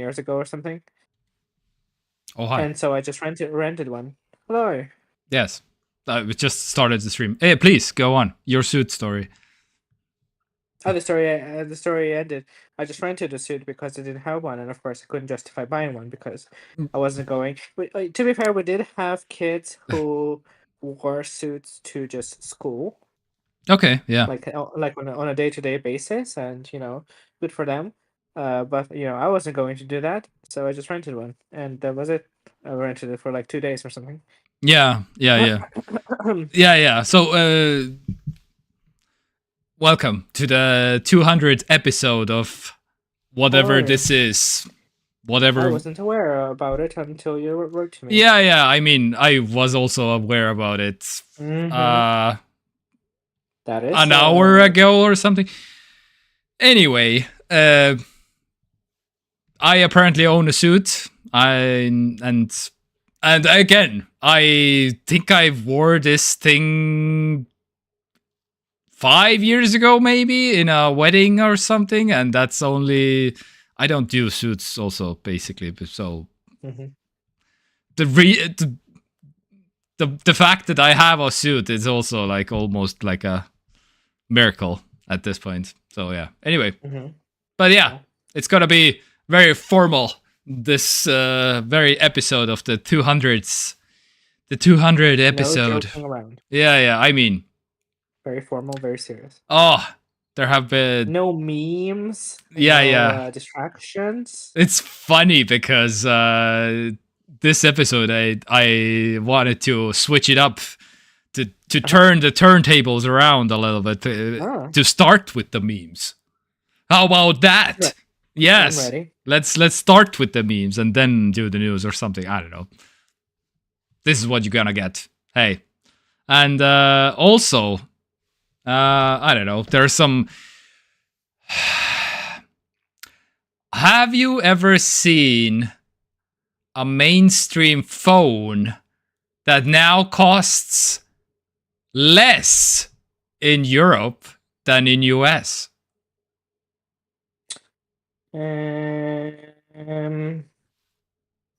years ago or something. Oh, hi. And so I just rented one. Hello. Yes. We just started the stream. Hey, please go on. Your suit story. Oh, the story ended. I just rented a suit because I didn't have one, and of course I couldn't justify buying one because I wasn't going. But, to be fair, we did have kids who wore suits to just school, Okay, yeah. like on a day-to-day basis, and good for them. But I wasn't going to do that, so I just rented one, and that was it. I rented it for like 2 days or something. Yeah. Yeah. So, welcome to the 200th episode of whatever Hello. this is. I Whatever. wasn't aware about it until you wrote to me. Yeah. I mean, I was also aware about it. That is An hour ago or something. Anyway, I apparently own a suit. And again, I think I wore this thing 5 years ago, maybe in a wedding or something, and that's only. I don't do suits, also basically. So the fact that I have a suit is also like almost like a miracle at this point. So yeah. Anyway, but yeah, it's gonna be very formal. This very episode of the 200s, the 200 episode. No joking around. Yeah. I mean, very formal, very serious. Oh, there have been no memes. Yeah. Distractions. It's funny because this episode I wanted to switch it up to turn the turntables around a little bit to start with the memes. How about that? Right. Yes. I'm ready. Let's start with the memes and then do the news or something. I don't know. This is what you're gonna get. Hey. And also, I don't know. There's some. Have you ever seen a mainstream phone that now costs less in Europe than in US?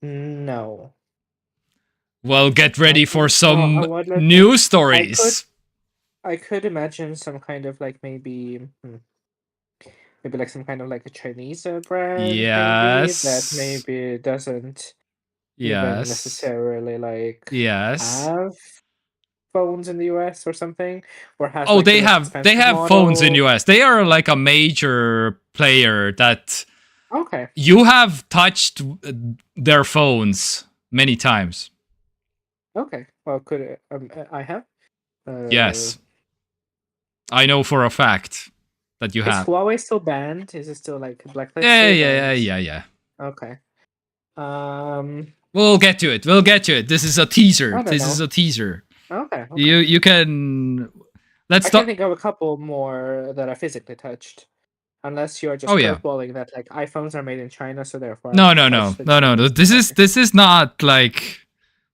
No. Well, get ready for some news stories. I could imagine some kind of like maybe like some kind of like a Chinese brand. Yes. That maybe doesn't even necessarily like have phones in the US or something, or has they have phones in US. They are like a major player that you have touched their phones many times. Okay, well, could I have? Yes, I know for a fact that you have. Is Huawei still banned? Is it still like blacklisted? Yeah. Okay. We'll get to it. This is a teaser. Is a teaser. Okay. You can. I can think of a couple more that I physically touched. Unless you're just curveballing that like iPhones are made in China, so therefore. No. This is not like.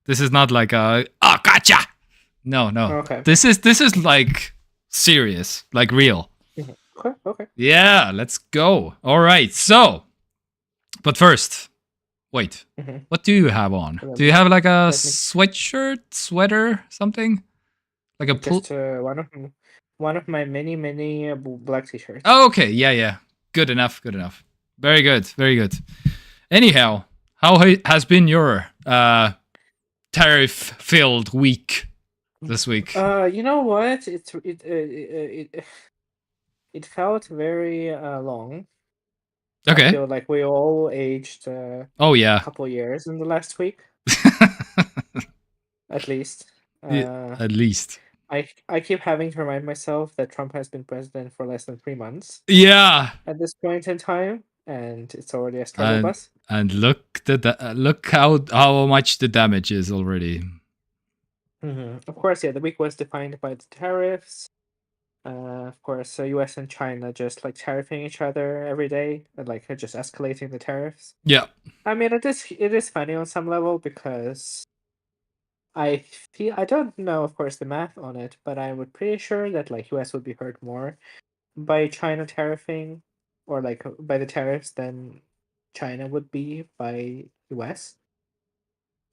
This is not like a gotcha. No. Okay. This is like serious, like real. Okay. Yeah, let's go. All right. So, but first, wait. What do you have on? Do you have like a sweatshirt, sweater, something? Like a just one of my many black t-shirts. Oh, okay. Yeah. Good enough. Very good. Anyhow, how has been your tariff-filled week this week? You know what? It felt very long. Okay. I feel like we all aged. A couple years in the last week. At least. At least. I keep having to remind myself that Trump has been president for less than 3 months. Yeah. At this point in time, and it's already a struggle bus. And look how much the damage is already. Of course, the week was defined by the tariffs. Of course, US and China just like tariffing each other every day, and like just escalating the tariffs. Yeah. I mean, it is funny on some level because I don't know, of course, the math on it, but I would pretty sure that like US would be hurt more by China tariffing or like by the tariffs than China would be by US.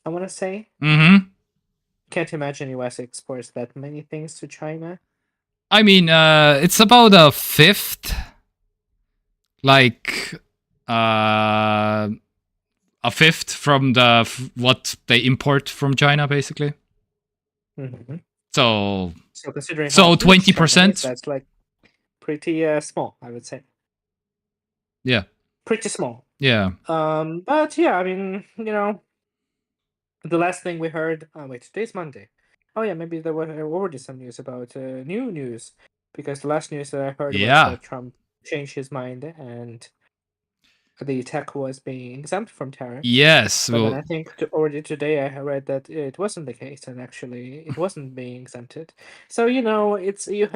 I want to say. Mm-hmm. Can't imagine US exports that many things to China. I mean, it's about a fifth, like uh, a fifth from what they import from China, basically. Mm-hmm. So considering how huge China is, 20%. that's like pretty small, I would say. Yeah. Pretty small. Yeah. But yeah, I mean, the last thing we heard. Wait, today's Monday. Oh yeah, maybe there was already some news about new news, because the last news that I heard was Yeah. that Trump changed his mind and the tech was being exempt from tariffs. Yes. But then Well, I think already today I read that it wasn't the case, and actually it wasn't being exempted. So it's you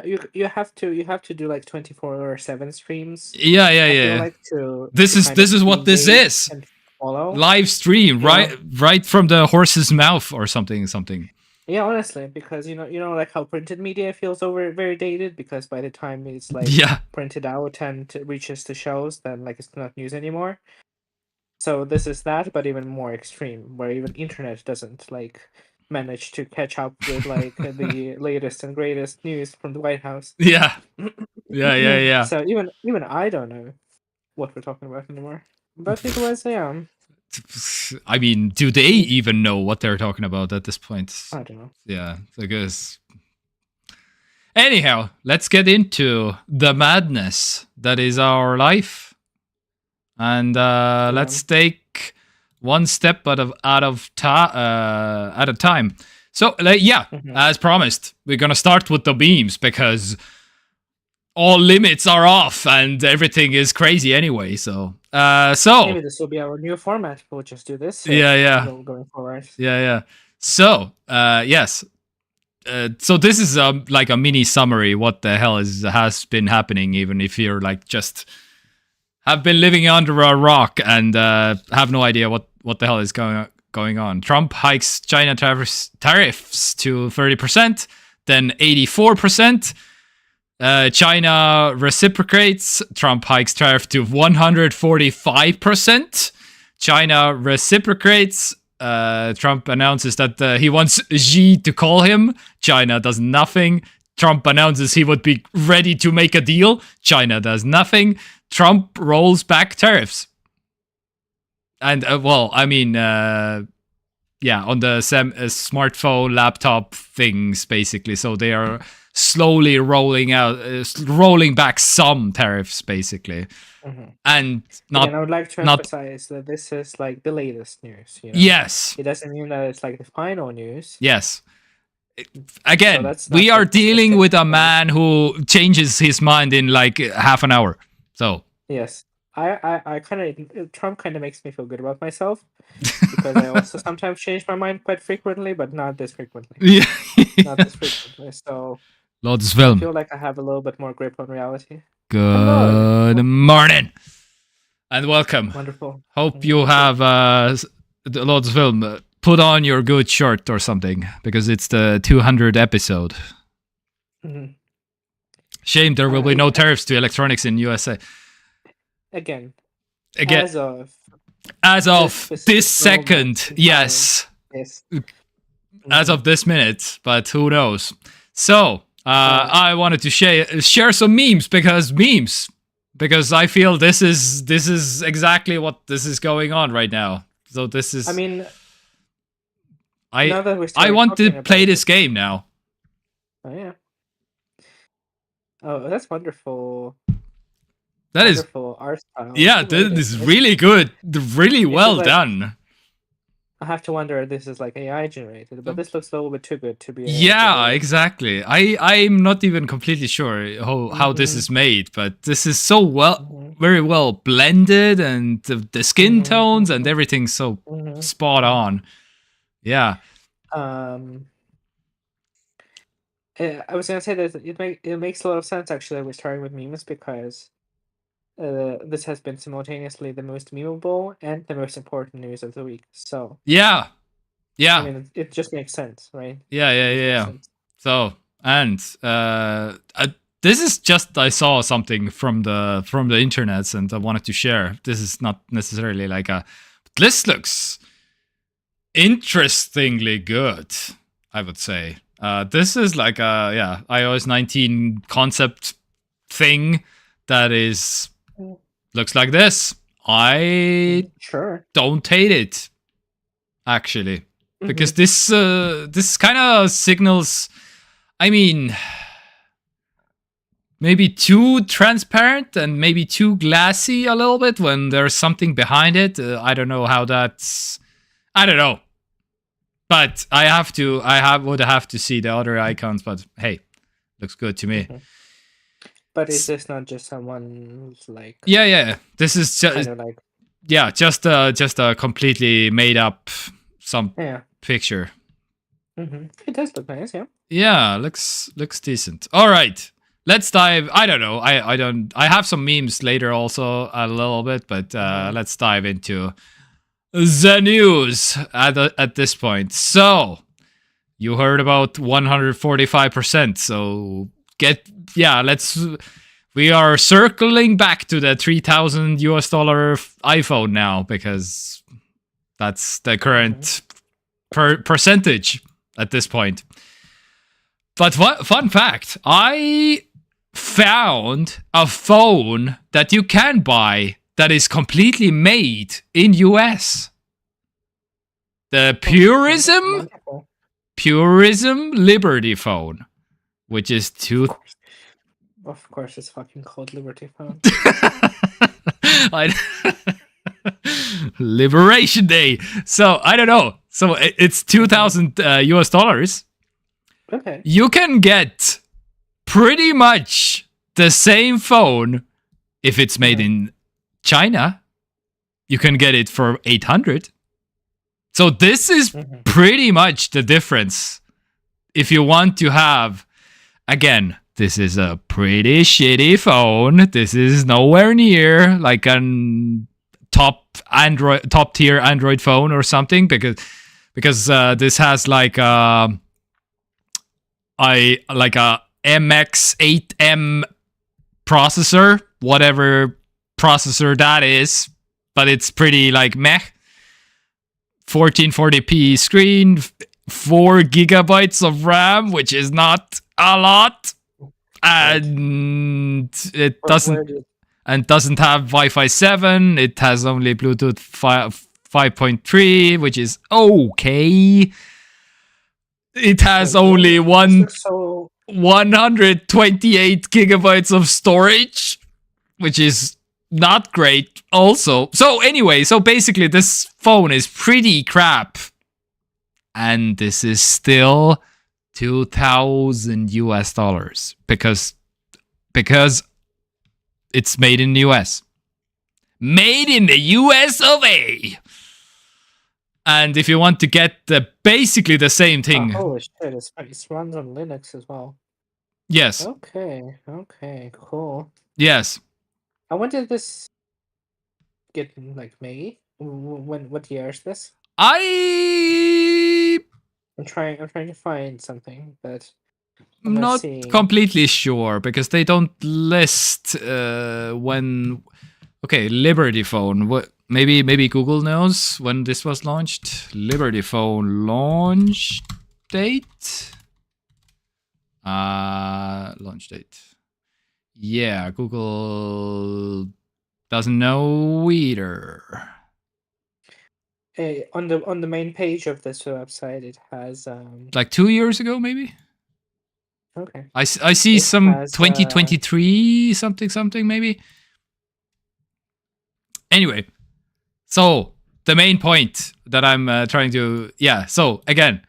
have to do like 24/7 streams. yeah, yeah, I feel yeah. like to This kind of is be what this engaged is. and follow. Live stream, You know, right from the horse's mouth or something. yeah, honestly, because like how printed media feels very dated, because by the time it's like Yeah. printed out and it reaches the shows, then like it's not news anymore. So this is that, but even more extreme, where even internet doesn't like manage to catch up with like the latest and greatest news from the White House. Yeah. Yeah. So even I don't know what we're talking about anymore. But it was I mean, do they even know what they're talking about at this point? I don't know. Yeah, I guess. Anyhow, let's get into the madness that is our life, and let's take one step at a time. So, as promised, we're gonna start with the memes because all limits are off and everything is crazy anyway. So Maybe this will be our new format. We'll just do this. Going forward. Yeah. So yes. So this is like a mini summary. What the hell has been happening? Even if you're like just have been living under a rock and have no idea what the hell is going on. Trump hikes China tariffs to 30%, then 84%. China reciprocates. Trump hikes tariff to 145%. China reciprocates. Trump announces that he wants Xi to call him. China does nothing. Trump announces he would be ready to make a deal. China does nothing. Trump rolls back tariffs. And, on the smartphone, laptop things, basically. So they are slowly rolling back some tariffs, basically. Mm-hmm. And I would like to emphasize that this is like the latest news. Yes. It doesn't mean that it's like the final news. Yes. Again, we are dealing with a man who changes his mind in like half an hour. So yes, I Trump kind of makes me feel good about myself, because I also sometimes change my mind quite frequently, but not this frequently. Yeah. Not this frequently. So Lord's film. I feel like I have a little bit more grip on reality. Good morning and welcome. Wonderful. Hope you have the Lord's film. Put on your good shirt or something, because it's the 200th episode. Mm-hmm. Shame there will be no tariffs to electronics in USA. Again. As of this second, yes. As of this minute, but who knows? So I wanted to share some memes, because I feel this is exactly what this is going on right now. So this is. I want to play this game now. Oh yeah. Oh, that's wonderful. That wonderful art style. Yeah, this is really good. Really well done. I have to wonder if this is like AI generated, but this looks a little bit too good to be. Yeah, exactly. I'm not even completely sure how this is made, but this is so very well blended, and the skin tones and everything's so spot on. Yeah. I was gonna say that it makes a lot of sense, actually. We're starting with memes because this has been simultaneously the most memeable and the most important news of the week. So yeah. I mean, it just makes sense, right? Yeah. So, and this is just I saw something from the internet and I wanted to share. This is not necessarily like a. This looks interestingly good, I would say. This is like a iOS 19 concept thing that is looks like this. I don't hate it, actually, because this kind of signals. I mean, maybe too transparent and maybe too glassy a little bit when there's something behind it. I don't know how that's. I don't know, but would have to see the other icons. But hey, looks good to me. But is this not just someone's like? Yeah. This is just kind of like. Yeah, just a completely made up picture. It does look nice, yeah. Yeah, looks decent. All right, let's dive. I don't know. I have some memes later also a little bit, but let's dive into the news at this point. So you heard about 145%. So we are circling back to the $3,000 iPhone now because that's the current percentage at this point. But fun fact, I found a phone that you can buy that is completely made in US. The Purism Liberty phone, which is Of course, it's fucking called Liberty Phone. Liberation Day. So I don't know. So it's $2,000. Okay. You can get pretty much the same phone if it's made in China. You can get it for $800. So this is pretty much the difference. If you want to have, again, this is a pretty shitty phone. This is nowhere near like a top tier Android phone or something because this has like a MX8M processor, whatever processor that is, but it's pretty like meh. 1440p screen, 4 gigabytes of RAM, which is not a lot. And it doesn't have Wi-Fi 7. It has only Bluetooth 5.3, which is okay. It has only 128 gigabytes of storage, which is not great also. So anyway, basically this phone is pretty crap. And this is still $2,000 because it's made in the US. Made in the US of A. And if you want to get basically the same thing. Holy shit, it runs on Linux as well. Yes. Okay, cool. Yes. When did this get like made? What year is this? I'm trying to find something, but I'm not completely sure because they don't list when. Okay, Liberty Phone. What? Maybe Google knows when this was launched. Liberty Phone launch date. Launch date. Yeah, Google doesn't know either. On the main page of this website, it has like 2 years ago, maybe. Okay. I see some 2023 something maybe. Anyway, so the main point that I'm trying to So again,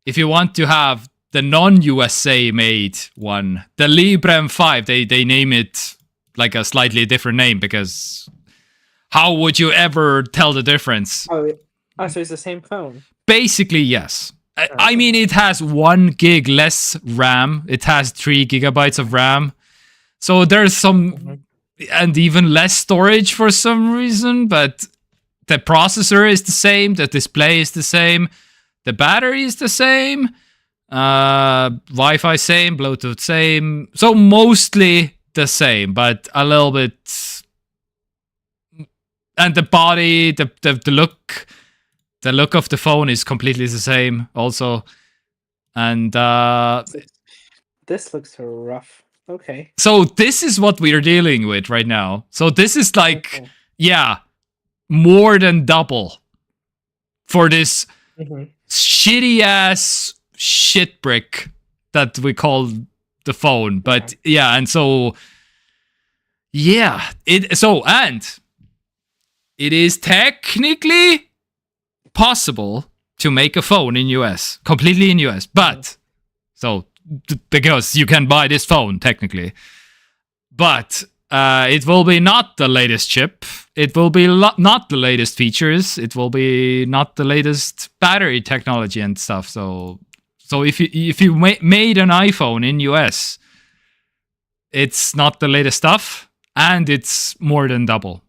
if you want to have the non-USA made one, the Librem 5, they name it like a slightly different name because how would you ever tell the difference? So it's the same phone? Basically, yes. I mean, it has 1 gig less RAM. It has 3 gigabytes of RAM. So there's some, and even less storage for some reason, but the processor is the same, the display is the same, the battery is the same. Wi-Fi same, Bluetooth same. So mostly the same, but a little bit. And the body, the look, of the phone is completely the same also. And this looks rough. Okay. So this is what we're dealing with right now. So this is like, yeah, more than double for this shitty ass shit brick that we call the phone. But yeah, and so yeah, and it is technically possible to make a phone in US, completely in US, but so because you can buy this phone technically, but it will be not the latest chip. It will be not the latest features. It will be not the latest battery technology and stuff. So if you made an iPhone in US, it's not the latest stuff, and it's more than double.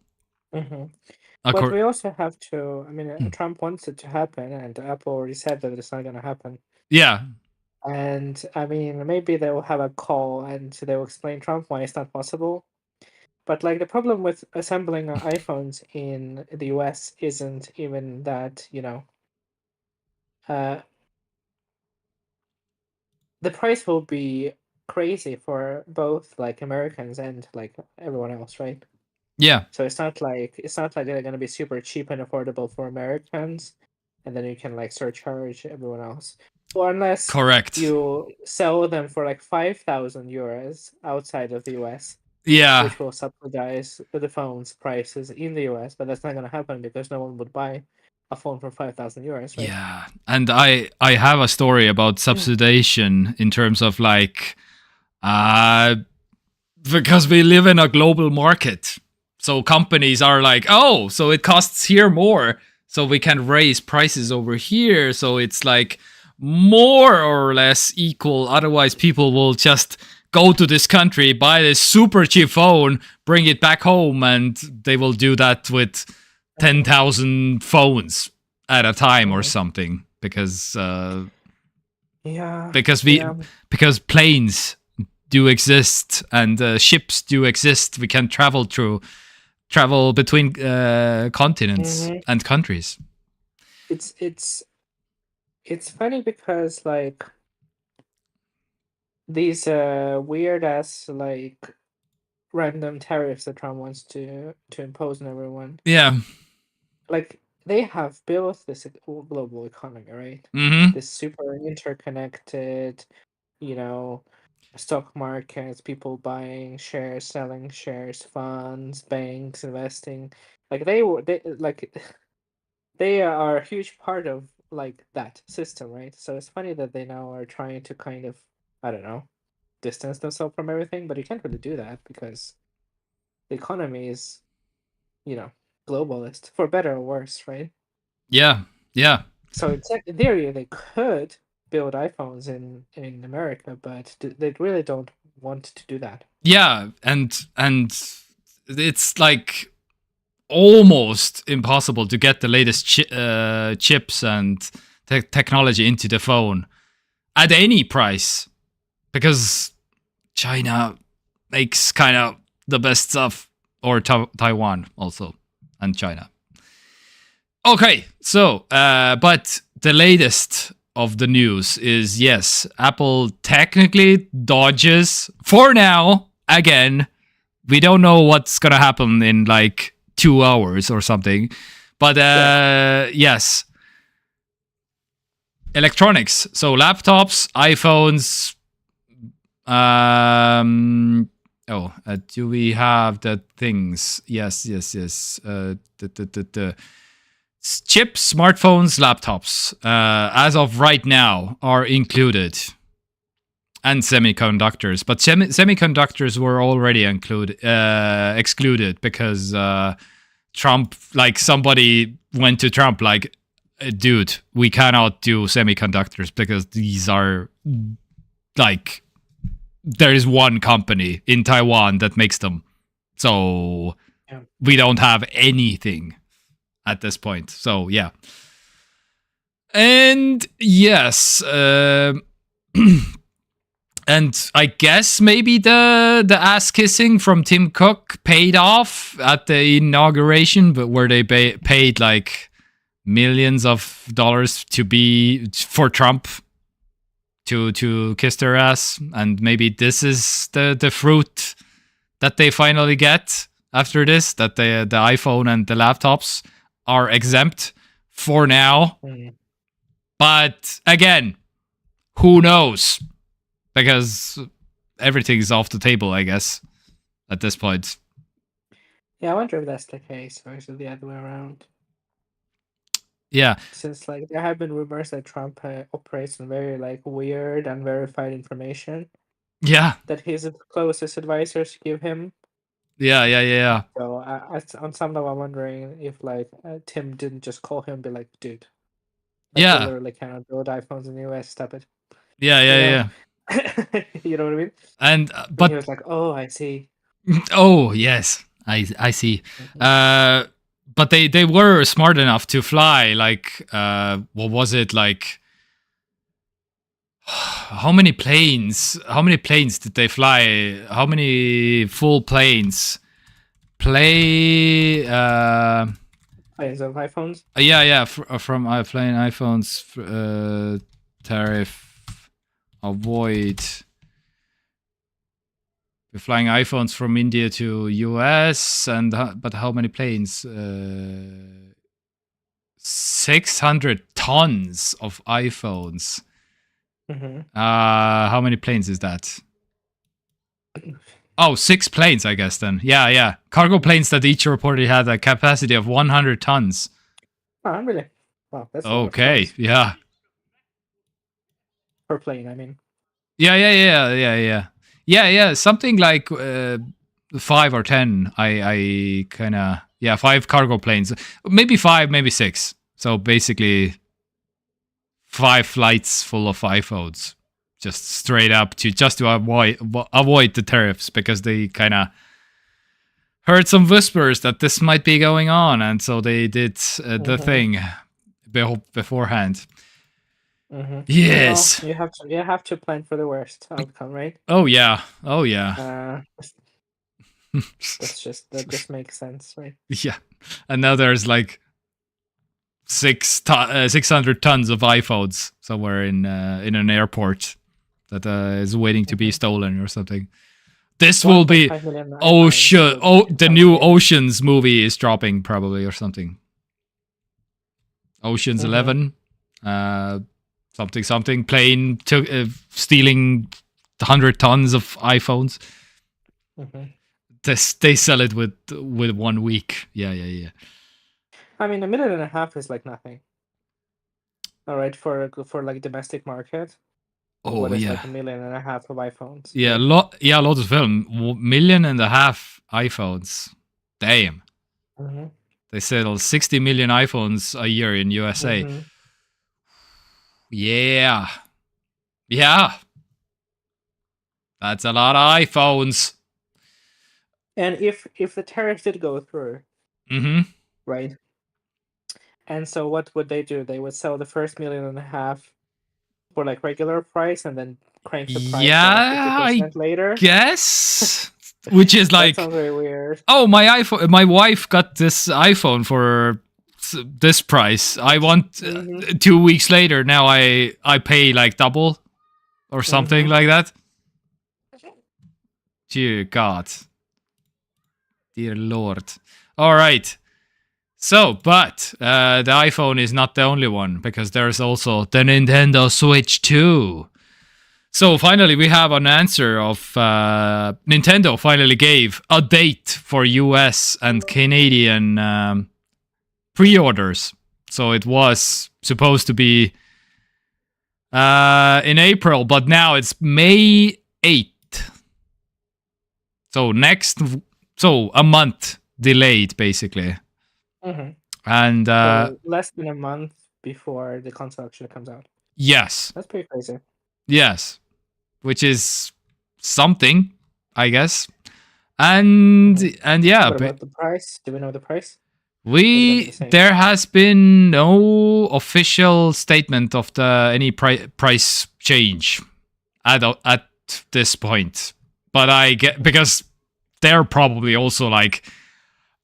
But we also have to. I mean, Trump wants it to happen, and Apple already said that it's not going to happen. Yeah. And I mean, maybe they will have a call and they will explain Trump why it's not possible. But like the problem with assembling iPhones in the US isn't even that, the price will be crazy for both like Americans and like everyone else, right? Yeah. So it's not like they're gonna be super cheap and affordable for Americans, and then you can like surcharge everyone else. Or unless correct, you sell them for like 5,000 euros outside of the US. Yeah. Which will subsidize the phone's prices in the US, but that's not gonna happen because no one would buy a phone for 5,000 euros, right? Yeah. And I have a story about subsidization in terms of like because we live in a global market. So companies are like, oh, so it costs here more, so we can raise prices over here. So it's like more or less equal. Otherwise, people will just go to this country, buy this super cheap phone, bring it back home, and they will do that with 10,000 phones at a time or something. Because because planes do exist and ships do exist. We can travel between continents and countries. It's funny because like these weird ass like random tariffs that Trump wants to impose on everyone. Yeah. Like they have built this global economy, right? This super interconnected, stock markets, people buying shares, selling shares, funds, banks, investing. Like they they are a huge part of like that system, right? So it's funny that they now are trying to kind of, I don't know, distance themselves from everything, but you can't really do that because the economy is, globalist, for better or worse, right? Yeah. So in theory, they could build iPhones in America, but they really don't want to do that. Yeah, and it's like almost impossible to get the latest chips and technology into the phone at any price, because China makes kind of the best stuff, or Taiwan also, and China. Okay, so but the latest of the news is, yes, Apple technically dodges for now. Again, we don't know what's gonna happen in like 2 hours or something, but yes, electronics, so laptops, iPhones. Do we have the things? Yes. The chips, smartphones, laptops, as of right now, are included, and semiconductors. But semiconductors were already excluded because Trump, like somebody went to Trump like, dude, we cannot do semiconductors because these are like, there is one company in Taiwan that makes them. So we don't have anything at this point. So yeah. And yes, And I guess maybe the ass kissing from Tim Cook paid off at the inauguration, but where they paid like millions of dollars for Trump to kiss their ass, and maybe this is the fruit that they finally get after this, that the iPhone and the laptops are exempt for now. But again, who knows? Because everything's off the table, I guess, at this point. Yeah, I wonder if that's the case, or is it the other way around? Yeah. Since like there have been rumors that Trump operates on very like weird, unverified information Yeah. that his closest advisors give him. Yeah. So on some level, I'm wondering if like Tim didn't just call him and be like, "Dude, like we Yeah. literally cannot build iPhones in the US. Stop it." Yeah. You know, Yeah. you know what I mean? And And he but was like, "Oh, I see." oh yes, I see. Mhm. But they were smart enough to fly like what was it like? How many planes? How many planes did they fly? How many full planes? Play. Planes of iPhones. Yeah. From flying iPhones. Tariff. Avoid. We're flying iPhones from India to US, and but how many planes? 600 tons of iPhones. How many planes is that? Oh, 6 planes, I guess then. Yeah. Cargo planes that each reported had a capacity of 100 tons. Oh, really? Wow, that's a lot of Okay, tons yeah. per plane. I mean. Yeah. Something like 5 or 10. I kind of 5 cargo planes, maybe 5, maybe 6. So basically, 5 flights full of iPhones, just straight up to avoid the tariffs, because they kind of heard some whispers that this might be going on, and so they did the thing beforehand. Yes. Well, you have to plan for the worst outcome, right? Oh yeah. That just makes sense, right? Yeah. And now there's like 600 tons of iPhones somewhere in an airport that is waiting to be stolen or something. This will be the new Oceans movie is dropping probably or something. Oceans 11, something plane stealing 100 tons of iPhones. They sell it with 1 week. Yeah. I mean, 1.5 million is like nothing. All right, for like domestic market. Oh what is yeah, like 1.5 million of iPhones? Yeah, right? a lot of film. 1.5 million iPhones. Damn. They sell 60 million iPhones a year in USA. Yeah. That's a lot of iPhones. And if the tariff did go through, right? And so what would they do? They would sell the first 1.5 million for like regular price, and then crank the price like 50% later. Guess. Which is like, that sounds very weird. Oh, my wife got this iPhone for this price. I want 2 weeks later. Now I pay like double or something like that. Dear God. Dear Lord. All right. So, but the iPhone is not the only one, because there's also the Nintendo Switch 2. So finally, we have an answer of Nintendo finally gave a date for US and Canadian pre-orders. So it was supposed to be in April, but now it's May 8th. So a month delayed, basically. And so less than a month before the console actually comes out. Yes. That's pretty crazy. Yes. Which is something, I guess. And yeah. What about the price? Do we know the price? There has been no official statement of any price change. at this point. But I get, because they're probably also like,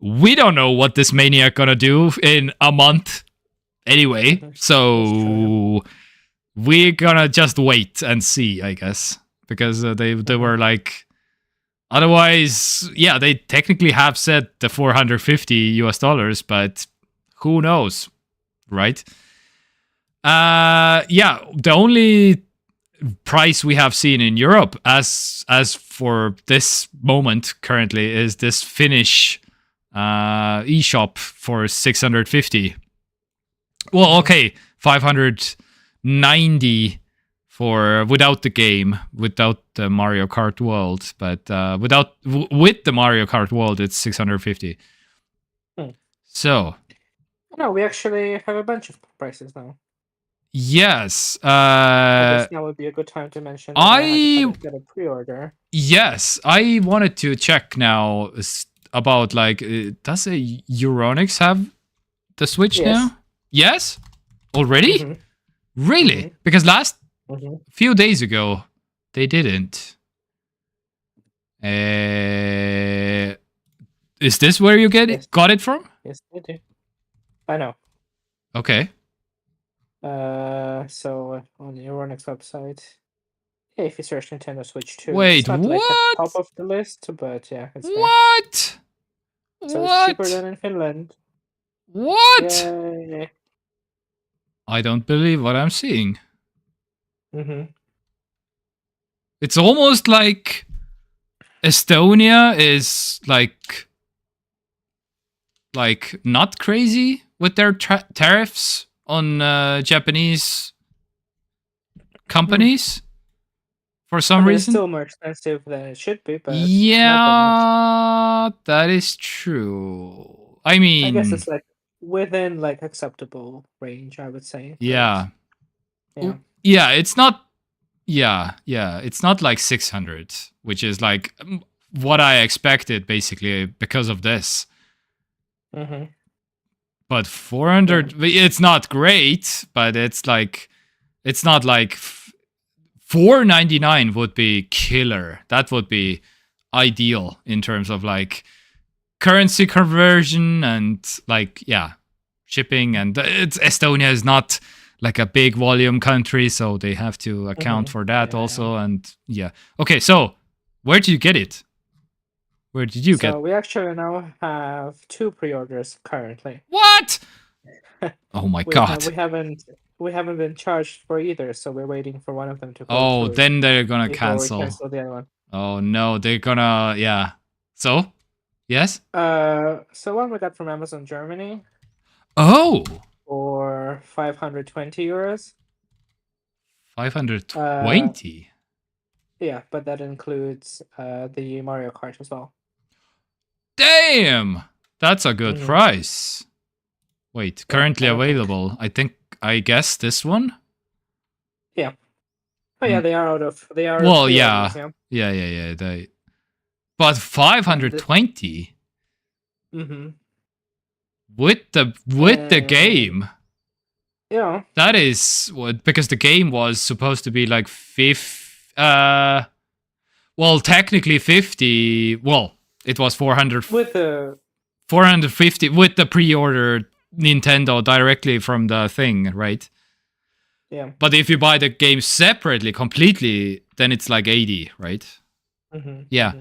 we don't know what this Maniac gonna do in a month anyway, so we're gonna just wait and see, I guess, because they were like, otherwise, yeah, they technically have said the $450, but who knows, right? Yeah, the only price we have seen in Europe as for this moment currently is this Finnish eShop for 650. Well, okay, 590 for without the game, without the Mario Kart World, but with the Mario Kart World, it's 650. So, no, we actually have a bunch of prices now. Yes. I guess now would be a good time to mention that I had to get a pre-order. Yes, I wanted to check now about like, does a Euronics have the Switch now? Yes, already. Really? Because last few days ago they didn't. Is this where you got it from? Yes, they do. I know. Okay. So on the Euronics website, yeah, if you search Nintendo Switch 2, Wait, it's not what? like at the top of the list, but yeah, it's there. What? So it's cheaper than in Finland. What? Yay. I don't believe what I'm seeing. It's almost like Estonia is like not crazy with their tariffs on Japanese companies for some reason. It's still more expensive than it should be, but yeah, that is true. I mean, I guess it's like within like acceptable range, I would say. Yeah. Yeah. Yeah, it's not. Yeah, it's not like 600, which is like what I expected basically because of this. But 400, it's not great, but it's like, it's not like 499 would be killer. That would be ideal in terms of like currency conversion and like, yeah, shipping. And Estonia is not like a big volume country, so they have to account for that also. And yeah. Okay, so where did you get it? Where did you get? So we actually now have 2 pre-orders currently. What? Oh my god! We haven't been charged for either, so we're waiting for one of them to go Oh, through then they're gonna before cancel. we cancel the other one. Oh no, they're gonna, yeah. So, yes. So one we got from Amazon Germany. Oh. For 520 euros. 520. Yeah, but that includes the Mario Kart as well. Damn, that's a good price. Wait, currently available. I guess this one. Yeah. Oh yeah, they are out of. They are. Well, yeah. They. But 520. With the game. Yeah. That is what, because the game was supposed to be like well, technically 50. Well, it was 400 with the 450 with the pre-order Nintendo directly from the thing, right? Yeah. But if you buy the game separately, completely, then it's like 80, right? Yeah.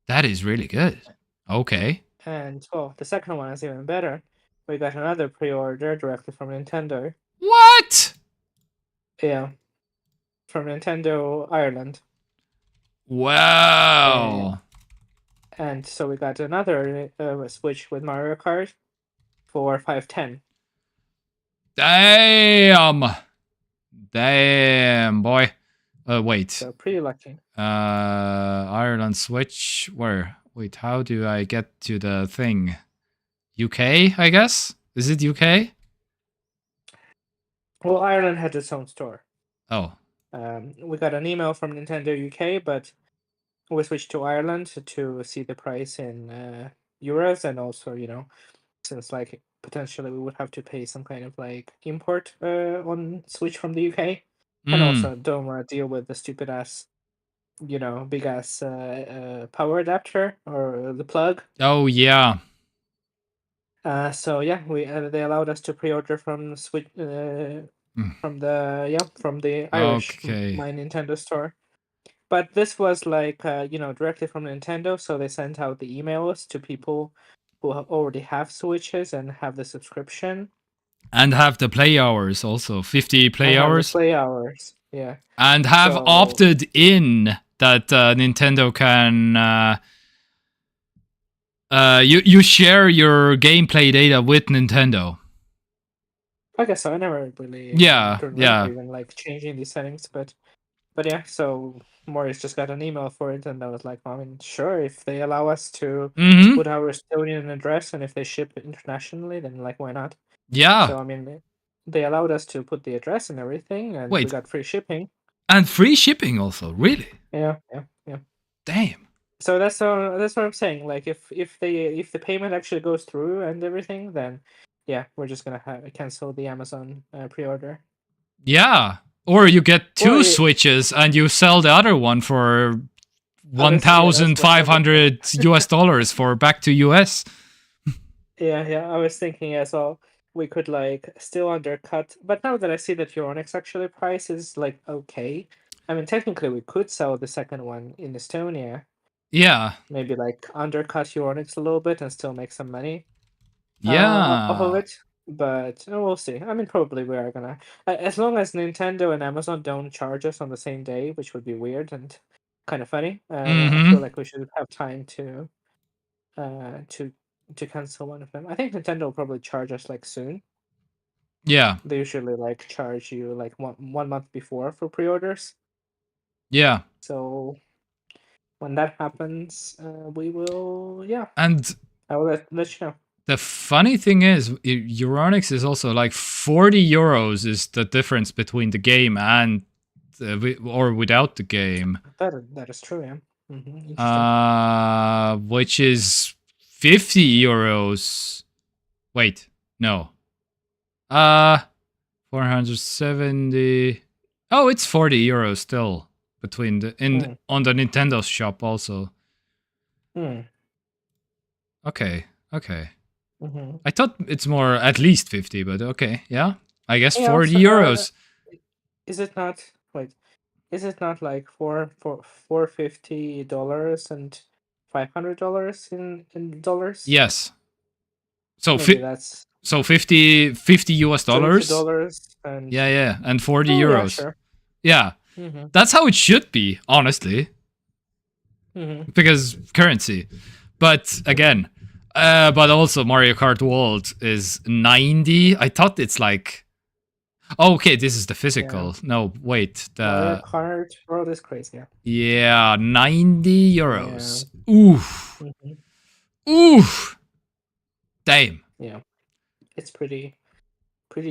That is really good. Okay. And well, the second one is even better. We got another pre-order directly from Nintendo. What? Yeah. From Nintendo Ireland. Wow. And so we got another Switch with Mario Kart for 510. Damn, boy. Wait. So pretty lucky. Ireland Switch. Where? Wait, how do I get to the thing? UK, I guess? Is it UK? Well, Ireland had its own store. Oh. We got an email from Nintendo UK, but we switched to Ireland to see the price in euros, and also, since like potentially we would have to pay some kind of like import on Switch from the UK. and Mm. also don't want to deal with the stupid ass, big ass power adapter or the plug. Oh yeah. So yeah, we they allowed us to pre-order from Switch, Mm. from the Irish Okay. My Nintendo store. But this was like directly from Nintendo, so they sent out the emails to people who already have Switches and have the subscription And have the play hours also, 50 play and have the hours. play hours. Yeah. And have So opted in that Nintendo can you share your gameplay data with Nintendo. I guess so. I never really Yeah, don't remember yeah. even like changing these settings, but yeah. So Maurice just got an email for it, and I was like, I mean, sure, if they allow us to Mm-hmm. put our Estonian address, and if they ship it internationally, then like why not? Yeah. So I mean, they allowed us to put the address and everything, and we Wait, got free shipping. and free shipping also. Really? Yeah, yeah, yeah. Damn. So that's what I'm saying. Like if the payment actually goes through and everything, then yeah, we're just gonna cancel the Amazon pre-order. Yeah. Or you get Or two Switches and you sell the other one for that's what I was thinking. $1,500 for back to US. Yeah, yeah, I was thinking as well. We could like still undercut, but now that I see that Euronics actually price is like okay. I mean, technically we could sell the second one in Estonia, Yeah. maybe like undercut Euronics a little bit and still make some money off of Yeah. it. But we'll see. I mean, probably we are gonna, as long as Nintendo and Amazon don't charge us on the same day, which would be weird and kind of funny. I feel Mm-hmm. like we should have time to uh to to cancel one of them. I think Nintendo will probably charge us like soon. Yeah. They usually like charge you like one month before for pre-orders. Yeah. So when that happens, we will, yeah, And I will let you know. the funny thing is, Euronics is also like 40 euros is the difference between the game and or without the game, That is true, yeah. Interesting. which is 50 euros. Wait, no. Uh, 470. Oh, it's 40 euros still between the in Mm, on the Nintendo shop also. mm, Okay, okay. mm-hmm. I thought it's more at least 50, but okay, yeah. I guess Yeah, 40 also, euros. is it not, wait, is it not like $450 and $500 in dollars? Yes. So Maybe that's so 50 US dollars. $70 and Yeah, yeah, and 40 oh yeah, euros. sure. Yeah. Mm-hmm. That's how it should be, honestly, Mm-hmm. because currency. But again, but also Mario Kart World is 90. I thought it's like oh, okay, this is the Yeah. physical. No, wait. Mario The Kart World is crazy. yeah, 90 Yeah. euros. Oof. Mm-hmm. Oof. Damn. Yeah. It's pretty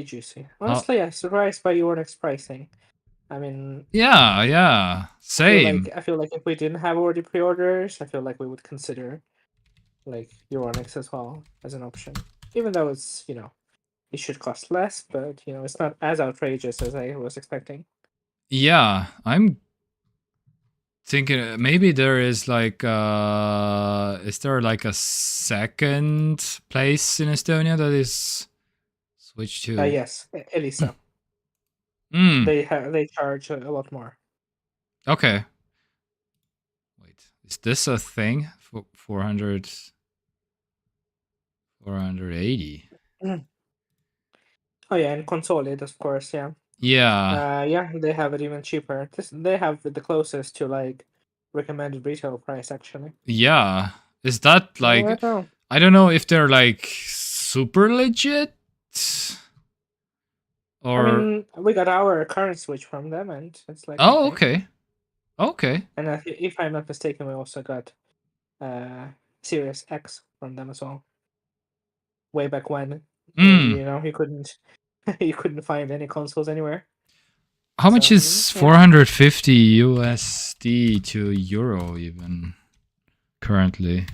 juicy. Uh, Honestly, I'm surprised by your next pricing. I mean, yeah, yeah. Same. I feel like if we didn't have already pre-orders, I feel like we would consider like Euronics as well as an option. Even though it's, it should cost less, but it's not as outrageous as I was expecting. Yeah, I'm thinking maybe there is there like a second place in Estonia that is switched to Yes, Elisa. Hmm. They charge a lot more. Okay. Wait. Is this a thing? 400 480. Mm. Oh yeah, and Consolid, of course, yeah. Yeah. Yeah, they have it even cheaper. They have the closest to like recommended retail price actually. Yeah. Is that So I like don't know. I don't know if they're like super legit I or mean, we got our current Switch from them, and it's like oh, okay. okay. Okay. And if I'm not mistaken, we also got uh Series X from them as well. Way back when, Hmm. you couldn't you couldn't find any consoles anywhere. How So much I mean, is yeah. 450 USD to euro even currently?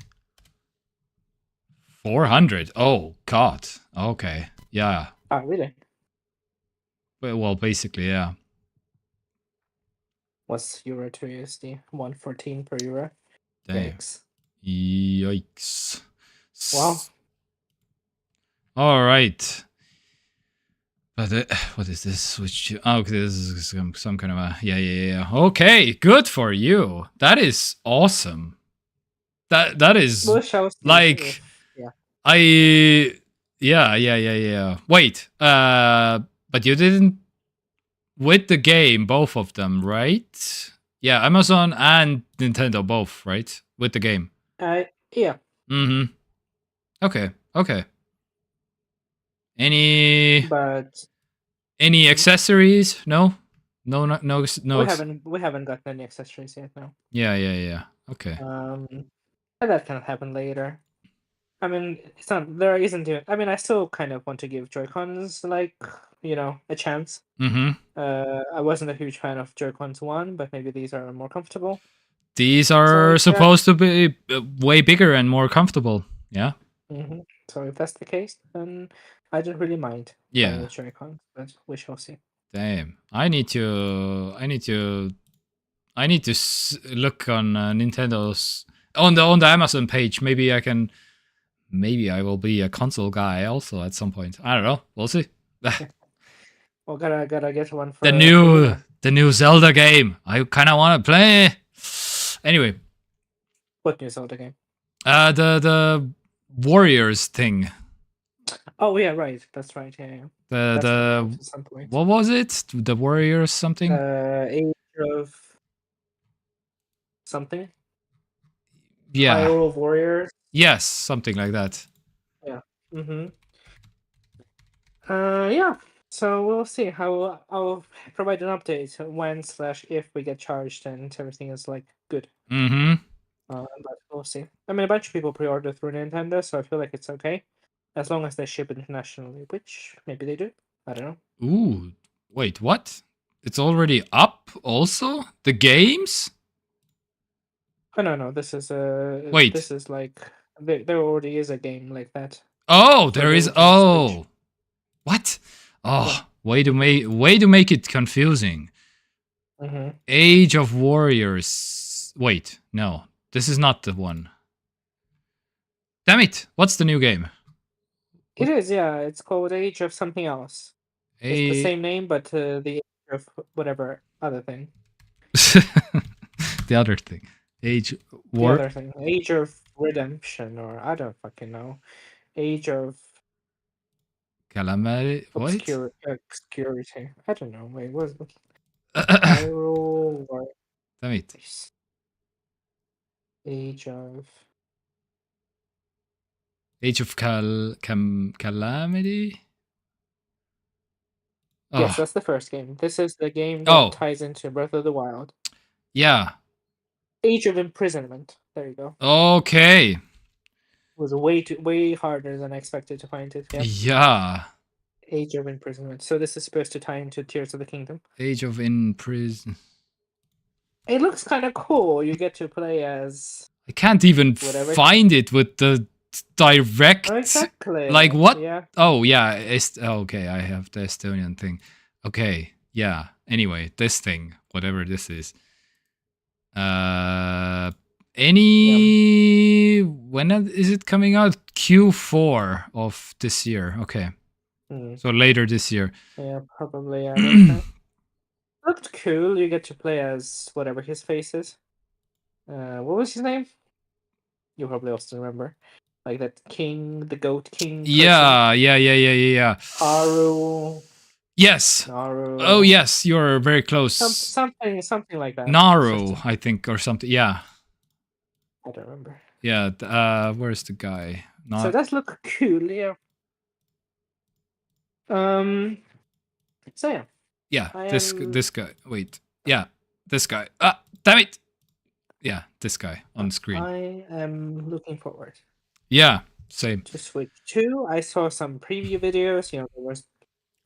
400. Oh god. Okay. Yeah. Ah, really? Well, basically, yeah. was euro to USD, 114 per euro. Damn. Yikes! Yikes! Wow. All right. But what is this? Which okay, this is some kind of a yeah. Okay, good for you. That is awesome. That is We'll shall see like if yeah. I yeah. Wait, but you didn't with the game, both of them, right? Yeah, Amazon and Nintendo both, right? With the game. Yeah. Mm-hmm. Okay. Any But accessories? No. we haven't gotten any accessories yet. No. Yeah. Okay. And that can happen later. I mean, it's not there isn't even. I mean, I still kind of want to give Joy-Cons like a chance. Mm-hmm. I wasn't a huge fan of Joy-Cons 1, but maybe these are more comfortable. These So are if that, supposed to be way bigger and more comfortable. Yeah. so if that's the case, then I don't really mind trying Yeah. with Joy-Cons, but we shall see. Damn. I need to look on Nintendo's on the Amazon page. Maybe I will be a console guy also at some point. I don't know. We'll see. Well, gotta get one for the new Zelda game. I kind of want to play. Anyway, what new Zelda game? The Warriors thing. Oh yeah, right. That's right. Yeah. The at some point. What was it? The Warriors something? Age of something. Yeah. Hyrule of Warriors. Yes, something like that. Yeah. Yeah. So we'll see how I'll provide an update when/if we get charged and everything is like good. Mm-hmm. But we'll see. I mean, a bunch of people pre-order through Nintendo, so I feel like it's okay, as long as they ship internationally, which maybe they do. I don't know. Ooh, wait, what? It's already up also? The games? Oh no, this is Wait. This is like there already is a game like that. Oh, there is. Oh, what? Oh, yeah. way to make it confusing. Age of Warriors. Wait, no, this is not the one. Damn it! What's the new game? It is, yeah. It's called Age of something else. It's the same name, but the Age of whatever other thing. The other thing. Age War. The other thing. Age of Redemption, or I don't fucking know. Age of Calamity. What? Obscurity. I don't know. Wait, what is it? Kyrylo or Damn it. Age of Calamity? Oh. Yes, that's the first game. This is the game that ties into Breath of the Wild. Yeah. Age of Imprisonment. There you go. Okay. It was way harder than I expected to find it. Yeah. Age of Imprisonment. So this is supposed to tie into Tears of the Kingdom. Age of Imprison. It looks kind of cool. You get to play as. I can't even find it with the direct. Oh, exactly. Like what? Yeah. Oh yeah. Okay, I have the Estonian thing. Okay. Yeah. Anyway, this thing, whatever this is. When is it coming out? Q4 of this year. Okay. So later this year. Yeah, probably. Yeah. Looked cool. You get to play as whatever his face is. What was his name? You probably also remember, like that king, the goat king. Person. Yeah. Haru. Yes. Naru. Oh yes, you're very close. Something like that. Naru, I think, or something. Yeah. I don't remember. Yeah. Where's the guy? So that's look cool. Yeah. So yeah. Yeah. This guy. Wait. Yeah. This guy. Ah, damn it. Yeah, this guy on screen. I am looking forward. Yeah, same. To Switch 2. I saw some preview videos. There was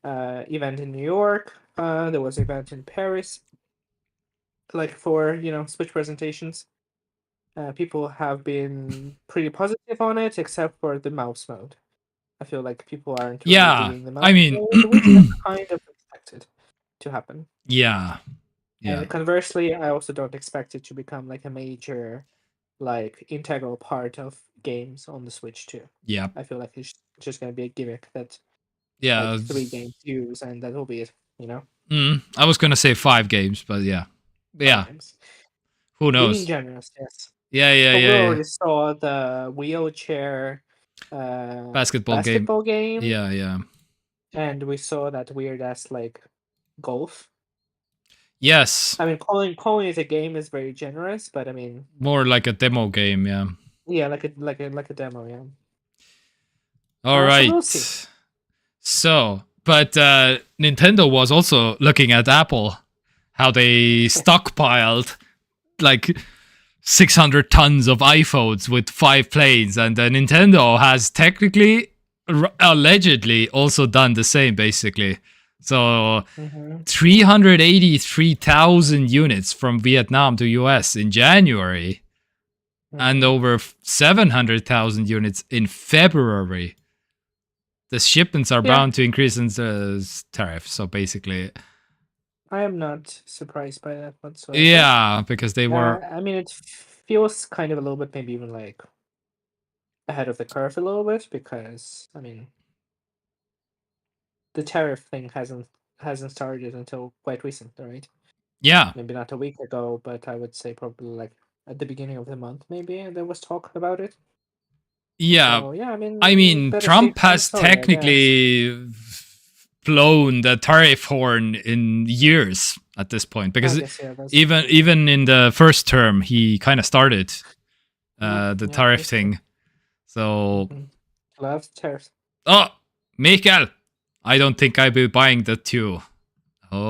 event in New York. There was event in Paris. Like for Switch presentations. People have been pretty positive on it, except for the mouse mode. I feel like people aren't really doing the mouse mode, which is kind of expected to happen. Yeah. Yeah. And conversely, I also don't expect it to become like a major, like integral part of games on the Switch too. Yeah. I feel like it's just gonna be a gimmick that like Yeah. 3 games use, and that will be it. I was gonna say 5 games, but yeah. 5 Yeah. games. Who You're being knows? generous, yes. Yeah, yeah, But we yeah, yeah. already saw the wheelchair Basketball game. basketball game, Yeah, yeah. and we saw that weird ass like golf. Yes. I mean, calling it a game is very generous, but I mean, More like a demo game, yeah. yeah, like a demo, yeah. All So right. we'll see. So, but Nintendo was also looking at Apple, how they stockpiled like 600 tons of iPhones with 5 planes, and Nintendo has technically, allegedly, also done the same, basically. So, Mm-hmm. 383,000 units from Vietnam to US in January, and Mm-hmm. over 700,000 units in February. The shipments are Yeah, bound to increase in the tariff. So basically, I am not surprised by that whatsoever. yeah, because they were, I mean, it feels kind of a little bit, maybe even like ahead of the curve a little bit, because I mean, the tariff thing hasn't started until quite recently, right? yeah, Maybe not a week ago, but I would say probably like at the beginning of the month, maybe there was talk about it. yeah. So yeah, I I mean, mean, better safe Trump than has sorry, I guess. technically blown the tariff horn in years at this point, I because guess yeah, that's even true. Yeah. even in the first term, he kind of started Mm, the yeah, tariff that's true. thing. So, Mm-hmm. Love tariffs. oh, Mikael, I don't think I'll be buying the two.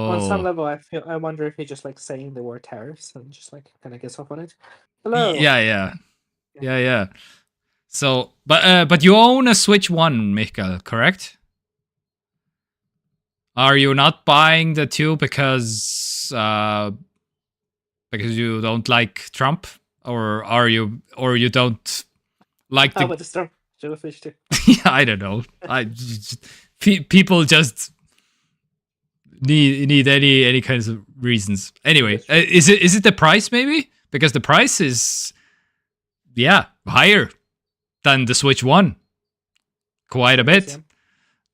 On some Oh, level, I wonder if he just like saying the word tariffs and just like kind of gets off on it. Hello. yeah, yeah, Yeah. yeah, yeah. So, but you own a Switch One, Mikael, correct? Are you not buying the two because you don't like Trump, or or you don't like How the? about the storm? Jellyfish too. Yeah, I don't know. People just need any kinds of reasons. Anyway, That's true. is it the price maybe? Because the price is, yeah, higher than the Switch One quite a It is, yeah. bit.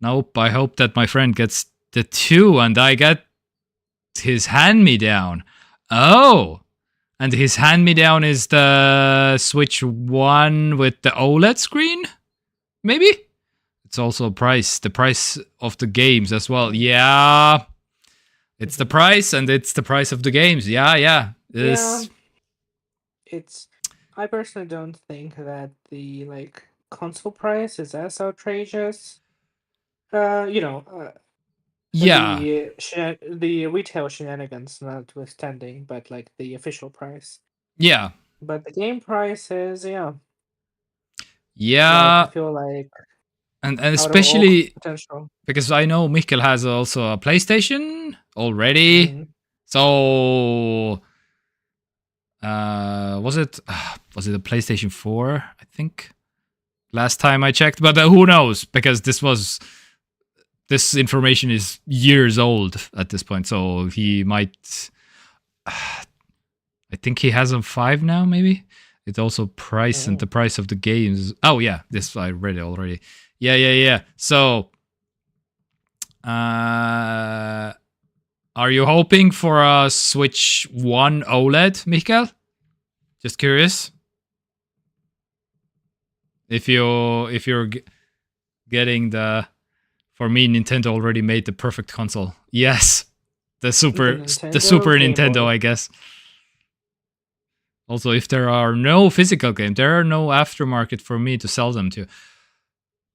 Nope. I hope that my friend gets the two and I get his hand me down. Oh, and his hand me down is the Switch One with the OLED screen. Maybe it's also the price of the games as well. Yeah, it's the Mm-hmm. price, and it's the price of the games. Yeah, yeah. Yeah, This, it's. I personally don't think that the like console price is as outrageous. You know, yeah, the retail shenanigans notwithstanding, but like the official price. yeah, But the game price is, yeah, like I yeah, feel like and out of all especially potential. because I know Mikkel has also a PlayStation already. Mm-hmm. So, was it a PlayStation 4? I think last time I checked, but who knows? Because this information is years old at this point, so he might. I think he has a 5 now. Maybe it's also price and the Mm-hmm. price of the games. Oh yeah, this I read it already. Yeah, yeah, yeah. So, are you hoping for a Switch One OLED, Mikael? Just curious. If you're getting the, for me, Nintendo already made the perfect console. Yes, The the Nintendo Super Game Nintendo, Boy. I guess. Also, if there are no physical games, there are no aftermarket for me to sell them to.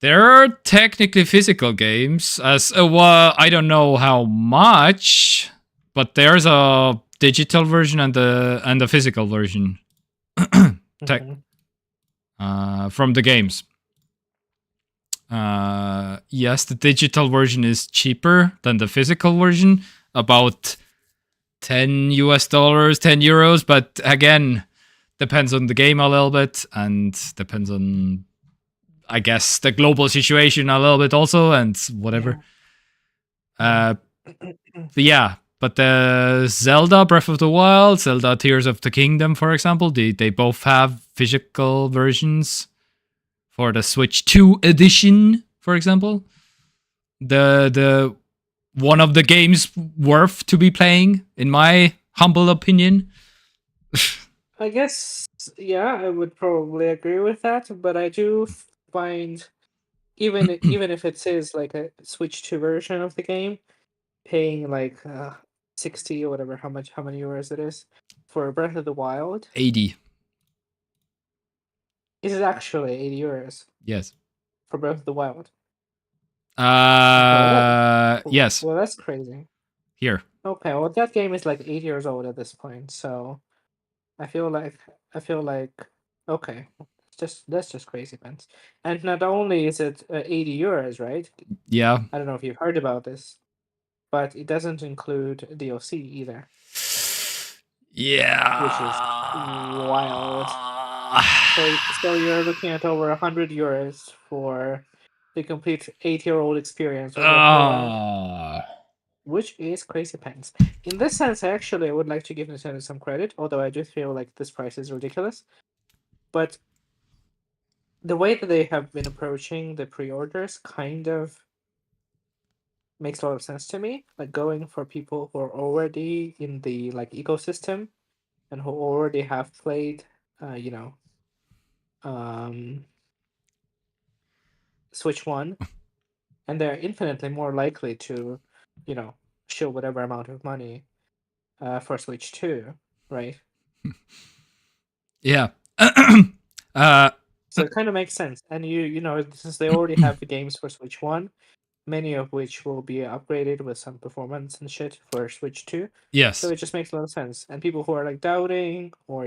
There are technically physical games, as well, I don't know how much, but there's a digital version and the physical version. Tech, Mm-hmm. from the games. Yes, the digital version is cheaper than the physical version, about $10, €10, but again, depends on the game a little bit, and depends on, I guess, the global situation a little bit also, and whatever. Yeah. Yeah. But yeah, But the Zelda Breath of the Wild, Zelda Tears of the Kingdom, for example, they both have physical versions for the Switch 2 edition, for example. The one of the games worth to be playing, in my humble opinion. I guess, yeah, I would probably agree with that, but I do find even if it says like a Switch 2 version of the game, paying like 60 or whatever, how many euros it is for Breath of the Wild, 80. is it actually 80 euros Yes. for Breath of the Wild? Okay, Yes. well that's crazy. Here. Okay, well that game is like 8 years old at this point, so I feel like I feel like okay, that's just crazy, pants. And not only is it 80 euros, right? Yeah. I don't know if you've heard about this, but it doesn't include DLC either, which is wild. Yeah. So you're looking at over 100 euros for the complete 8-year-old experience of Breath of the Wild, Ah. which is crazy pants. In this sense, actually, I would like to give Nintendo some credit, although I do feel like this price is ridiculous. But the way that they have been approaching the pre-orders kind of makes a lot of sense to me. Like going for people who are already in the like ecosystem and who already have played, you know, um, Switch One, and they're infinitely more likely to, you know, show whatever amount of money for Switch Two, right? Yeah. uh, So it kind of makes sense. And you know, since they already have the games for Switch One, many of which will be upgraded with some performance and shit for Switch 2. So yes. it just makes a lot of sense. And people who are like doubting, or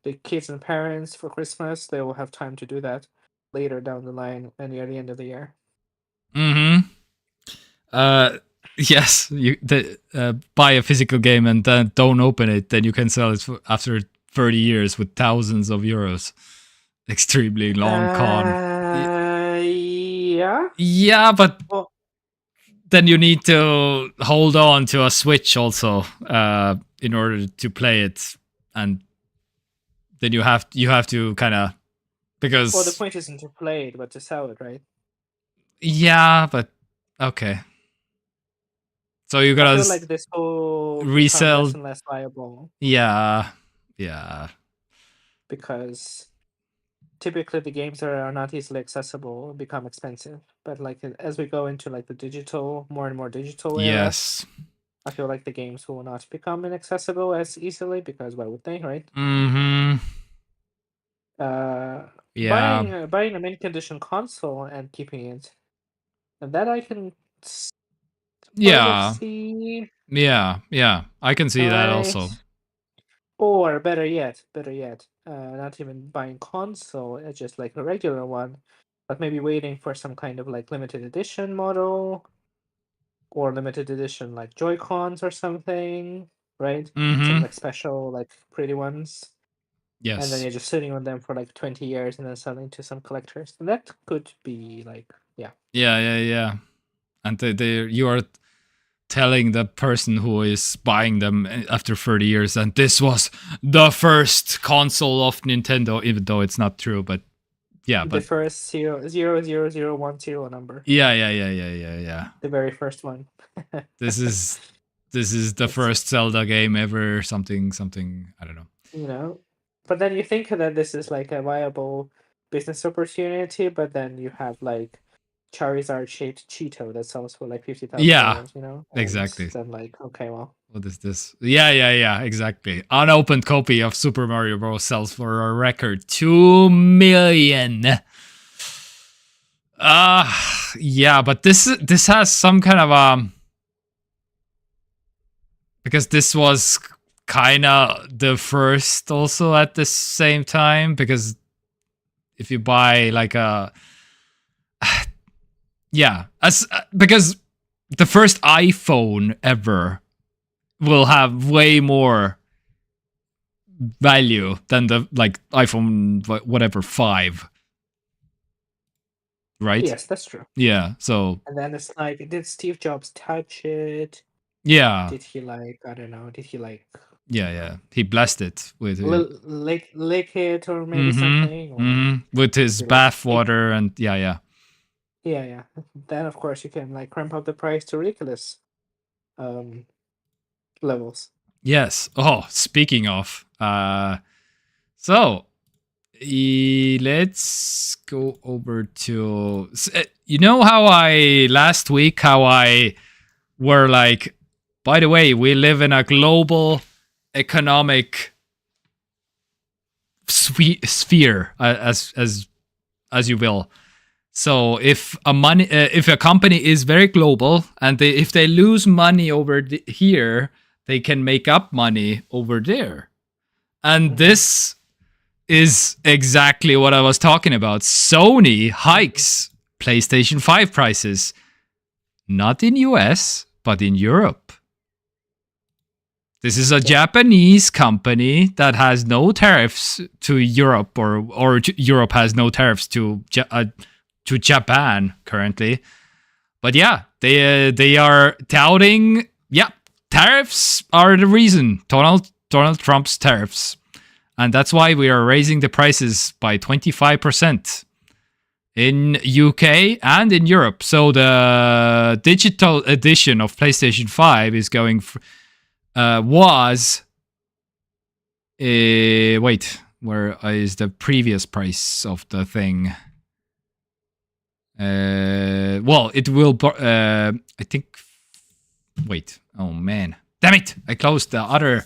the kids and parents for Christmas, they will have time to do that later down the line and near the end of the year. Mm-hmm. Yes. Buy a physical game and then don't open it. Then you can sell it after 30 years with thousands of euros. Extremely long con. Yeah. Yeah, but Well, then you need to hold on to a Switch also in order to play it, and then you have to kind of the because point isn't to play it, but to sell it, right? yeah, but okay. So you I gotta feel like this will become less resell. and less viable Yeah, yeah, because typically the games that are not easily accessible become expensive. But like as we go into like the digital, more and more digital era, yes. I feel like the games will not become inaccessible as easily because why would they, right? Mm-hmm. Yeah, Buying a mint condition console and keeping it, and that I can sort of yeah, see, yeah. I can see that also. right? Or better yet, not even buying console, just like a regular one, but maybe waiting for some kind of like limited edition model or limited edition like Joy Cons or something, right? Some Mm-hmm. like special like pretty ones, and then Yes. you're just sitting on them for like 20 years and then selling to some collectors. And that could be like, yeah. Yeah. And you are telling the person who is buying them after 30 years, and this was the first console of Nintendo, even though it's not true, but yeah, The but first 00010 number, yeah. the very first one. This is the It's first Zelda game ever, something, I don't know. you know, but then you think that this is like a viable business opportunity, but then you have like Charizard shaped Cheeto that sells for like 50,000 Yeah, euros, and exactly. then like, okay, well, What is this? Yeah, exactly. Unopened copy of Super Mario Bros. Sells for a record 2 million. Yeah, but this has some kind of because this was kind of the first also at the same time, because if you buy like a yeah, as because the first iPhone ever will have way more value than the like iPhone whatever 5, right? yes, that's true. Yeah, so And then it's like, did Steve Jobs touch it? Yeah. Did he like, I don't know, did he like Yeah. He blessed it with lick it or maybe something, or with did his he like bath water and yeah. yeah. Then of course you can like cramp up the price to ridiculous um levels. Yes. Oh, speaking of, so let's go over to you know how I last week how I were like, by the way, we live in a global economic sphere, as you will. So if a company is very global and if they lose money over here, they can make up money over there. And this is exactly what I was talking about. Sony hikes PlayStation 5 prices, not in US, but in Europe. This is a Japanese company that has no tariffs to Europe, or Europe has no tariffs to Japan currently. But yeah, they are touting, tariffs are the reason. Donald Trump's tariffs. And that's why we are raising the prices by 25% in UK and in Europe. So the digital edition of PlayStation 5 is going was wait, where is the previous price of the thing? Well, it will I think, wait, oh man, damn it, I closed the other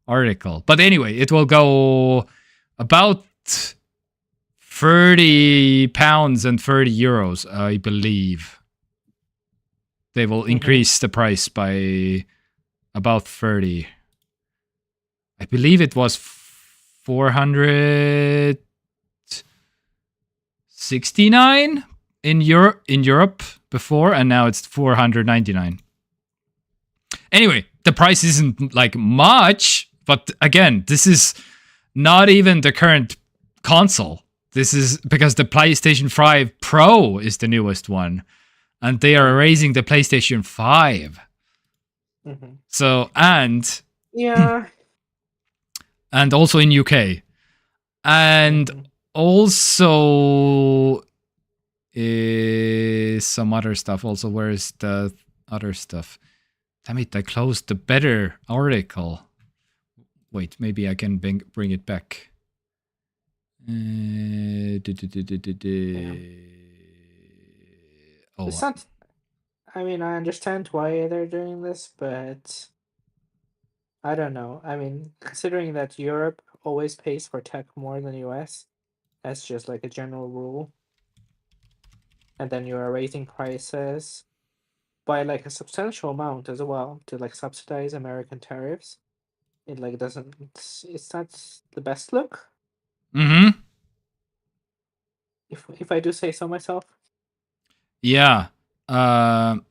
article. But anyway, it will go about £30 and €30, I believe. They will increase the price by about 30. I believe it was 469 in Europe before, and now it's 499. Anyway, the price isn't like much, but again, this is not even the current console. This is because the PlayStation 5 Pro is the newest one, and they are raising the PlayStation 5. So, and also in UK, and also some other stuff. Also, where is the other stuff? Damn it! I closed the better article. Wait, maybe I can bring it back. Oh, it's not. I mean, I understand why they're doing this, but I don't know. I mean, considering that Europe always pays for tech more than US, that's just like a general rule. And then you are raising prices by like a substantial amount as well to like subsidize American tariffs. It like doesn't. It's not the best look. If I do say so myself. Yeah. Where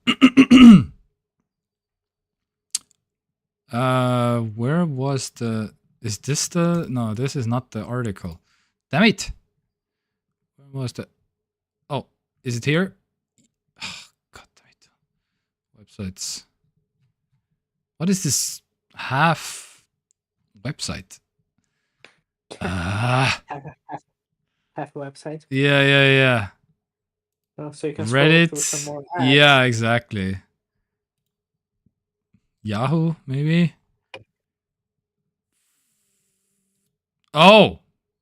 was the? Is this the? No, this is not the article. Damn it! Where was the? Oh, is it here? Oh, God damn it! Websites. What is this half website? Half a website. Yeah. Oh, so you can Reddit. scroll through some more ads. Yeah, exactly. Yahoo, maybe. Oh,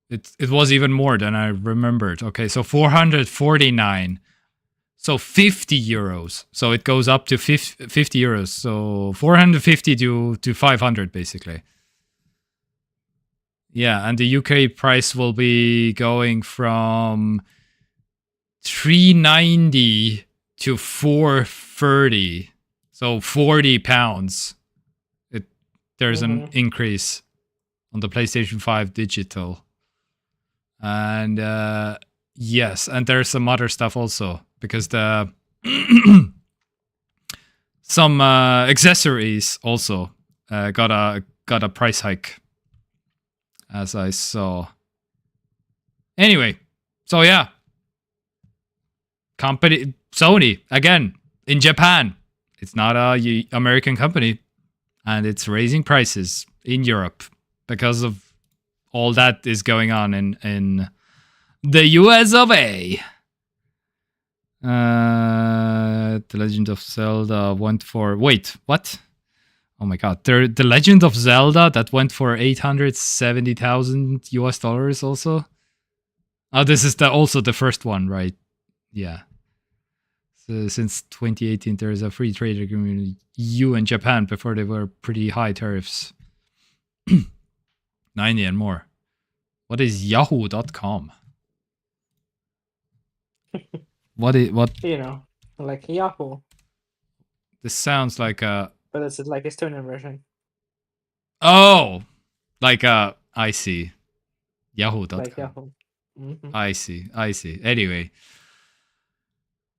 it was even more than I remembered. Okay, so 449. So 50 euros. So it goes up to 50 euros. So 450 to 500 basically. Yeah, and the UK price will be going from 390 to 430. So £40. There's an increase on the PlayStation 5 digital. And yes, and there's some other stuff also, because the some accessories also got a price hike, as I saw. Anyway, so yeah, company Sony again in Japan. It's not a American company, and it's raising prices in Europe because of all that is going on in the US of A. The Legend of Zelda went for... Wait, what? Oh my god. The Legend of Zelda that went for $870,000 also? Oh, this is also the first one, right? Yeah. So since 2018, there is a free trade agreement with EU and Japan before they were pretty high tariffs. 90 and more. What is yahoo.com? What? You know, like Yahoo, This sounds like a... but it's like Estonian version. Oh! Like a... I see. Yahoo.com. Like Yahoo. Mm-hmm. I see. Anyway.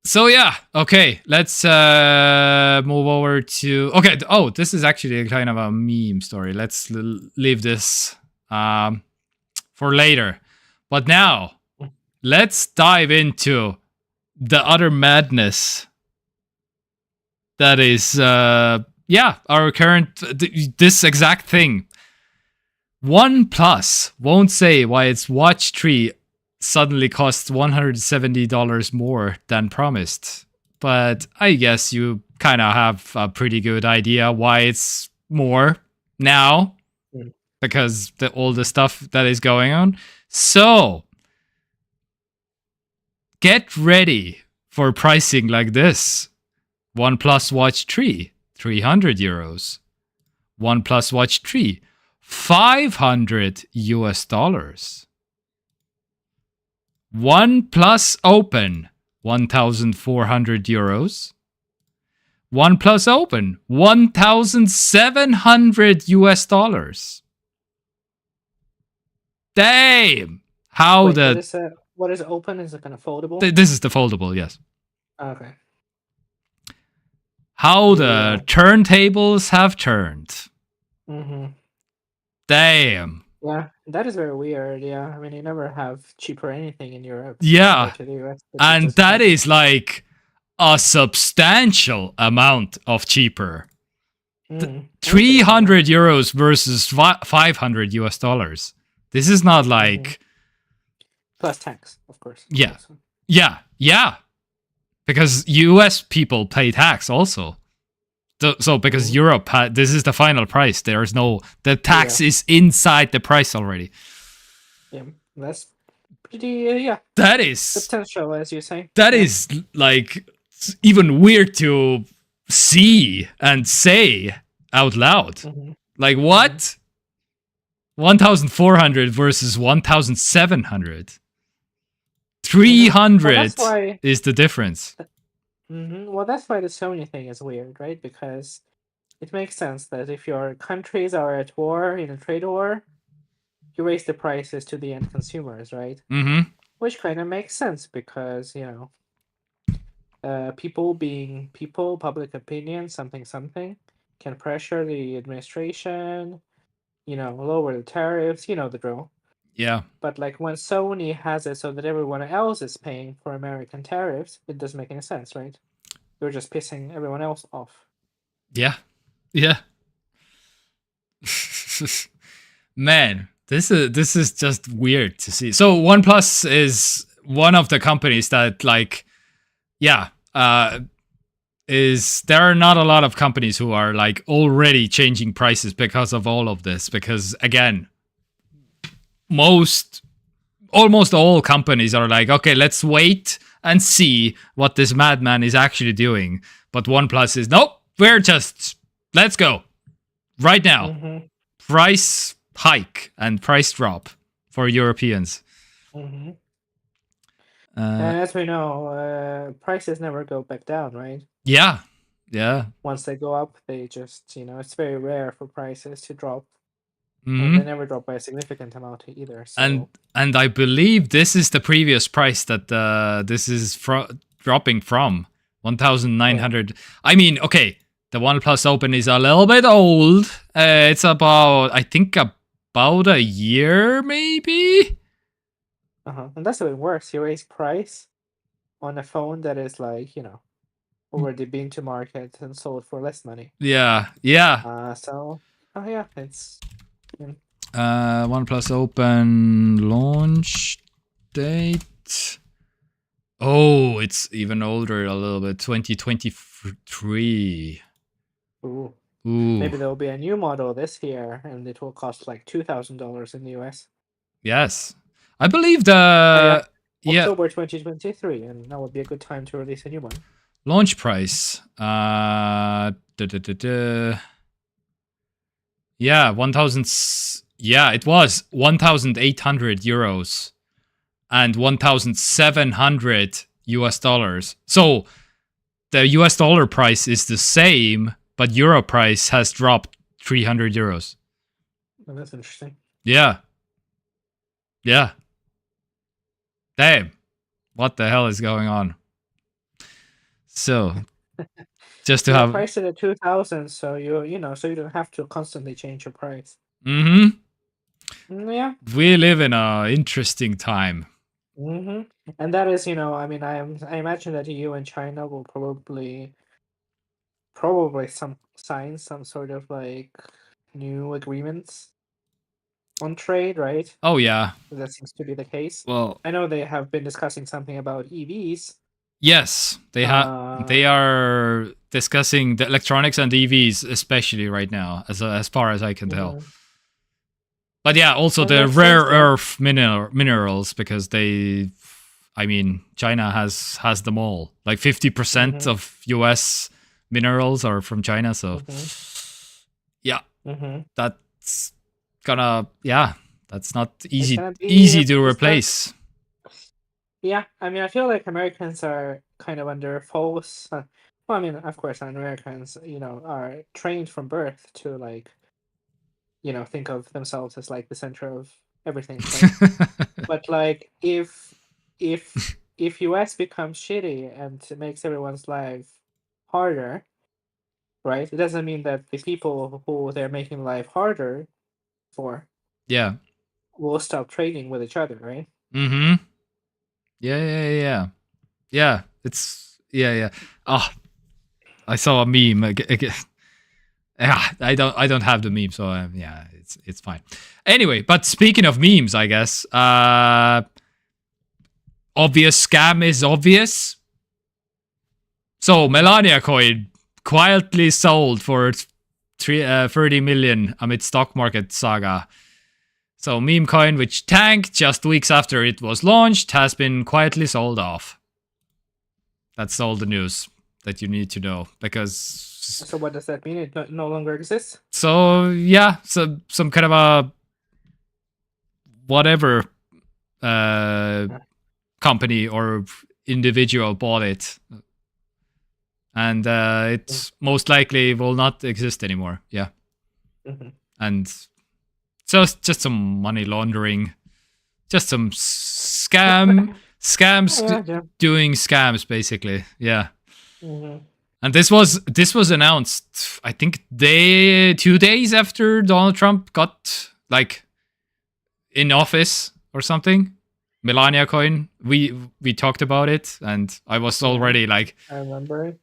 So yeah, okay, let's move over to... Okay, oh, this is actually a kind of a meme story. Let's leave this for later. But now, let's dive into the other madness that is, our current... this exact thing. OnePlus won't say why its Watch 3 suddenly costs $170 more than promised. But I guess you kind of have a pretty good idea why it's more now. Because all the stuff that is going on. So, get ready for pricing like this. OnePlus Watch 3, 300 euros. OnePlus Watch 3, 500 US dollars. OnePlus Open, 1,400 euros. OnePlus Open, 1,700 US dollars. Damn! How Wait, the... what is Open? Is it kind of foldable? This is the foldable, yes. Okay. How the turntables have turned. Mm-hmm. Damn. Yeah, that is very weird. Yeah, I mean, you never have cheaper anything in Europe. Yeah, To the US, and that is like a substantial amount of cheaper. 300 euros versus 500 US dollars. This is not like... Plus tax, of course. Yeah. Yeah. Because US people pay tax also. So because Europe, this is the final price. There's no... The tax is inside the price already. Yeah, that's pretty, That is... substantial, as you say. That is, like, even weird to see and say out loud. Like, what? 1,400 versus 1,700. 300 is the difference. Well, that's why the Sony thing is weird, right? Because it makes sense that if your countries are at war, in a trade war, you raise the prices to the end consumers, right? Which kind of makes sense because, people being people, public opinion, something, can pressure the administration, lower the tariffs, the drill. Yeah. But like when Sony has it so that everyone else is paying for American tariffs, it doesn't make any sense, right? You're just pissing everyone else off. Yeah. Man, this is just weird to see. So OnePlus is one of the companies that, like, there are not a lot of companies who are like already changing prices because of all of this. Because again, almost all companies are like, okay, let's wait and see what this madman is actually doing. But OnePlus is, nope, let's go right now. Price hike and price drop for Europeans. And as we know, prices never go back down, right? Yeah. Once they go up, they just, it's very rare for prices to drop. And they never drop by a significant amount either. So. And I believe this is the previous price that this is dropping from 1,900. I mean, okay, the OnePlus Open is a little bit old. It's about a year, maybe. And that's even worse. You raise price on a phone that is like, already been to market and sold for less money. Yeah. So yeah, it's OnePlus Open launch date. Oh, it's even older a little bit. 2023. ooh. Ooh. Maybe there will be a new model this year, and it will cost like $2,000 in the US. Yes, I believe the October 2023, and that would be a good time to release a new one. Launch price. Yeah, 1,000. Yeah, it was 1,800 euros and 1,700 US dollars. So the US dollar price is the same, but euro price has dropped 300 euros. Oh, that's interesting. Yeah. Yeah. Damn. What the hell is going on? So, just to have priced it at 2,000, so you don't have to constantly change your price. Mm-hmm. Yeah. We live in a interesting time. Mm-hmm. And that is, I imagine that EU and China will probably sign some sort of like new agreements on trade, right? Oh yeah. That seems to be the case. Well, I know they have been discussing something about EVs. Yes, they are discussing the electronics and EVs, especially right now, as far as I can tell. But yeah, also the rare earth minerals, because China has them all. Like 50% of US minerals are from China, so yeah, that's that's not easy to replace. Yeah, I feel like Americans are kind of under false. Of course, Americans, are trained from birth to like, think of themselves as like the center of everything. Right? But like, if US becomes shitty and it makes everyone's life harder, right? It doesn't mean that the people who they're making life harder for, will stop trading with each other, right? Mm-hmm. Yeah. It's yeah. Ah, I saw a meme. I don't have the meme, so yeah, it's fine. Anyway, but speaking of memes, I guess obvious scam is obvious. So Melania coin quietly sold for 30 million amid stock market saga. So meme coin, which tanked just weeks after it was launched, has been quietly sold off. That's all the news that you need to know, because... So what does that mean? It no longer exists? So yeah, so some kind of a whatever company or individual bought it, and it most likely will not exist anymore. Yeah, and so it's just some money laundering, just some scams doing scams basically. Yeah. And this was announced, I think, 2 days after Donald Trump got like in office or something. Melania coin. We talked about it, and I was already like, I remember it.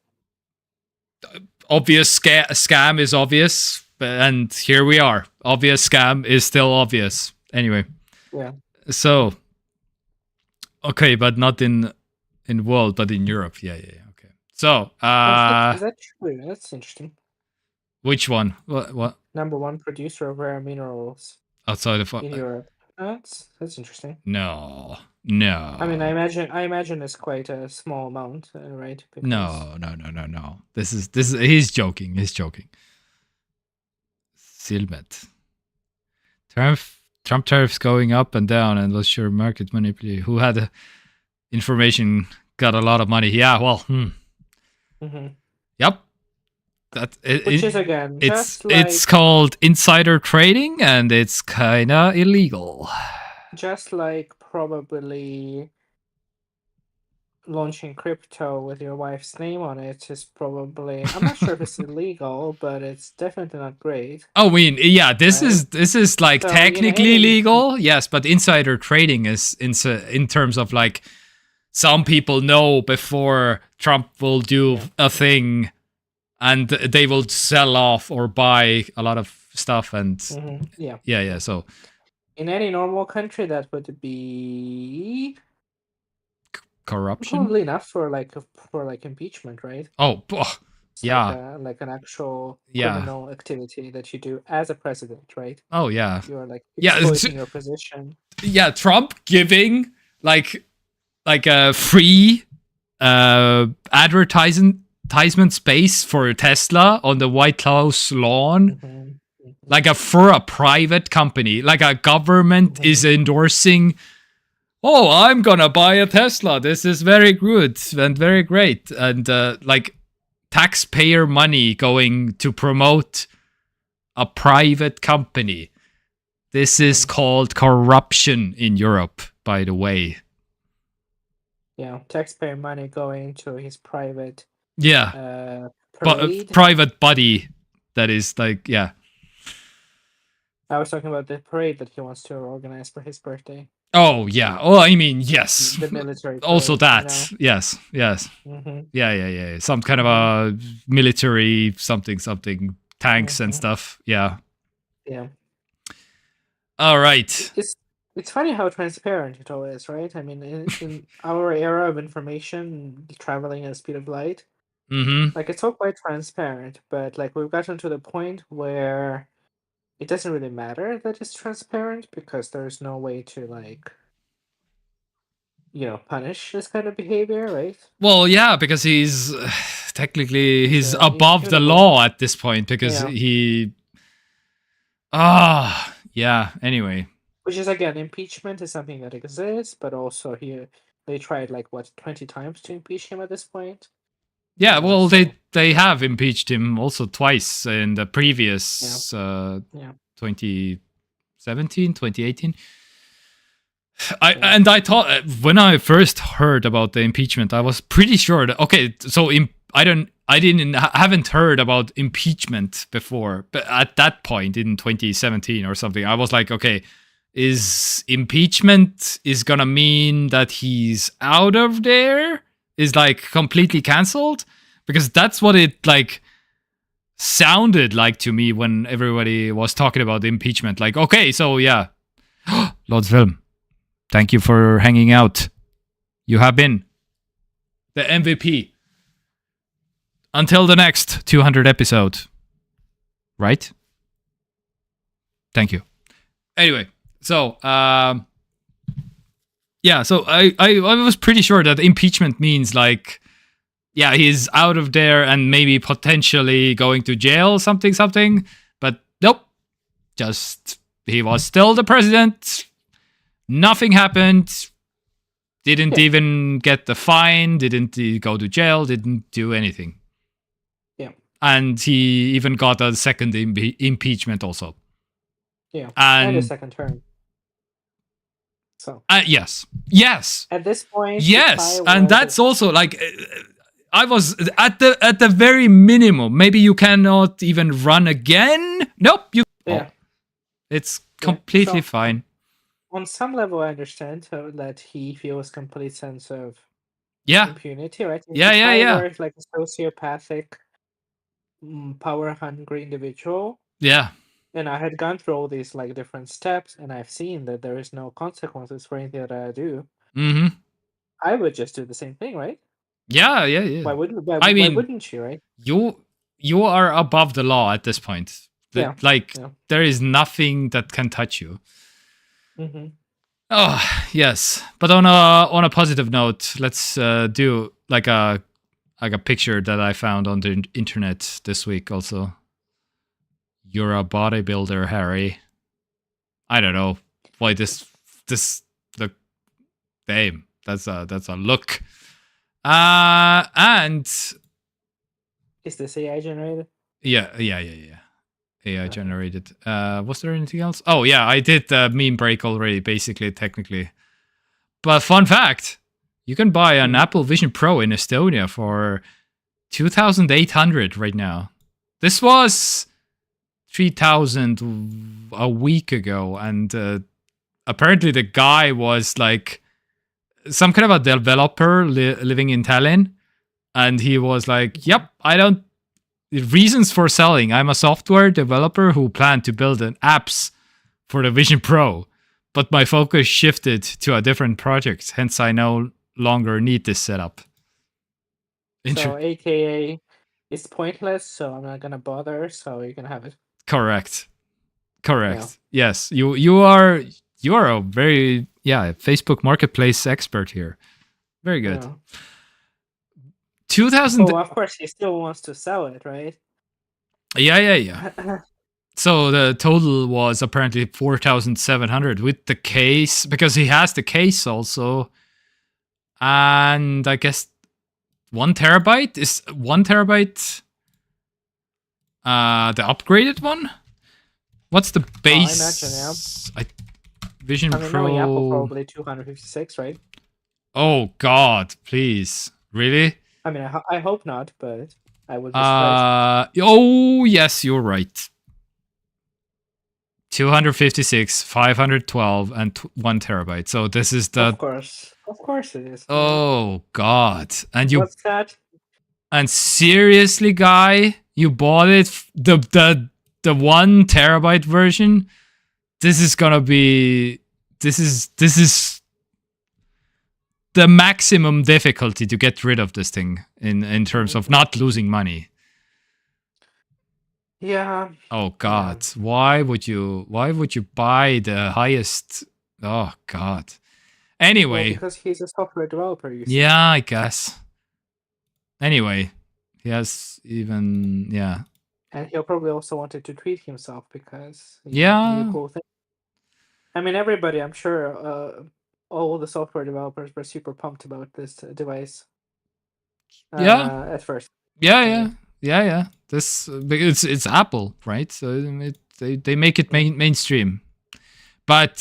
Obvious scam is obvious, and here we are. Obvious scam is still obvious. Anyway. Yeah. So, okay, but not in world, but in Europe. Yeah. Okay. So, is that true? That's interesting. Which one? What? Number one producer of rare minerals outside of in Europe. That's interesting. No. I imagine it's quite a small amount, right? Because... No. This is he's joking. Silmet. Trump tariffs going up and down, and was sure market manipulation. Who had information got a lot of money. Yeah, well, Yep. Which is again, it's called insider trading, and it's kinda illegal. Just like probably launching crypto with your wife's name on it is probably, I'm not sure if it's illegal, but it's definitely not great. Oh, yeah, this is like so technically legal, yes, but insider trading is in terms of like some people know before Trump will do a thing, and they will sell off or buy a lot of stuff. And yeah. So in any normal country, that would be corruption. probably enough for impeachment, right? Oh, It's yeah. like an actual Yeah. criminal activity that you do as a president, right? Oh, yeah. You are like Yeah. exploiting your position. Yeah. Trump giving like a free advertisement space for Tesla on the White House lawn, like for a private company, like a government is endorsing. Oh, I'm gonna buy a Tesla. This is very good and very great, and like taxpayer money going to promote a private company. This is called corruption in Europe, by the way. Yeah, taxpayer money going to his private but parade. private body that is like, yeah. I was talking about the parade that he wants to organize for his birthday. Oh, yeah. Oh, I mean, yes. The military parade, also that. Yes. Yeah. Some kind of a military something, tanks and stuff. Yeah. All right. It's funny how transparent it all is, right? I mean, in our era of information traveling at the speed of light, like it's all quite transparent, but like we've gotten to the point where it doesn't really matter that it's transparent because there's no way to like, punish this kind of behavior, right? Well, yeah, because he's technically above the law at this point because he. Yeah. Anyway. Which is, again, impeachment is something that exists, but also they tried 20 times to impeach him at this point. Yeah, well, they have impeached him also twice in the previous 2017, 2018. And I thought when I first heard about the impeachment, I was pretty sure that so haven't heard about impeachment before, but at that point in 2017 or something, I was like, okay, is impeachment is gonna mean that he's out of there? Is like completely cancelled? Because that's what it like sounded like to me when everybody was talking about impeachment. Like, okay, so yeah, Lord's Film, thank you for hanging out. You have been the MVP until the next 200 episode, right? Thank you. Anyway, so yeah, so I was pretty sure that impeachment means like, yeah, he's out of there and maybe potentially going to jail, something. But nope, just he was still the president. Nothing happened. Didn't even get the fine. Didn't go to jail. Didn't do anything. Yeah. And he even got a second impeachment also. Yeah. And a second term. So. Yes. At this point. Yes, and that's also like. I was at the very minimum. Maybe you cannot even run again. Nope. It's completely fine. On some level, I understand that he feels complete sense of impunity, right? Yeah. Like a sociopathic, power-hungry individual. Yeah. And I had gone through all these like different steps, and I've seen that there is no consequences for anything that I do. I would just do the same thing, right? Yeah. Why wouldn't you, right? You are above the law at this point. There is nothing that can touch you. Oh yes, but on a positive note, let's do like a picture that I found on the internet this week. Also, you're a bodybuilder, Harry. I don't know why this look. Damn, that's a look. And is this AI generated? Yeah. AI generated. Was there anything else? Oh yeah, I did the meme break already, basically, technically. But fun fact, you can buy an Apple Vision Pro in Estonia for 2,800 right now. This was 3,000 a week ago, and apparently the guy was like some kind of a developer living in Tallinn, and he was like, "Yep, I don't." Reasons for selling: I'm a software developer who planned to build an apps for the Vision Pro, but my focus shifted to a different project. Hence, I no longer need this setup. So, AKA, it's pointless, so I'm not gonna bother. So you can have it. Correct. Yeah. Yes, you are a very Facebook Marketplace expert here. Very good. Yeah. 2000. Oh, of course, he still wants to sell it, right? Yeah. So the total was apparently 4,700 with the case, because he has the case also, and I guess 1 terabyte is 1 terabyte. The upgraded one. What's the base? I imagine, yeah. Vision Pro. Knowing Apple, probably 256, right? Oh God, please, really? I mean, I hope not, but I would be surprised. Oh yes, you're right. 256, 512, and 1 terabyte. So this is the. Of course it is. Oh God, and you. What's that? And seriously, guy, you bought it the 1 terabyte version. This is gonna be. This is the maximum difficulty to get rid of this thing in terms of not losing money. Yeah. Oh God, yeah. Why would you buy the highest? Oh God. Anyway, because he's a software developer. You see. Yeah, I guess. Anyway, he has even And he'll probably also wanted to treat himself because yeah. Cool thing. I mean, everybody. I'm sure. All the software developers were super pumped about this device. At first. Yeah. This it's Apple, right? So they make it mainstream. But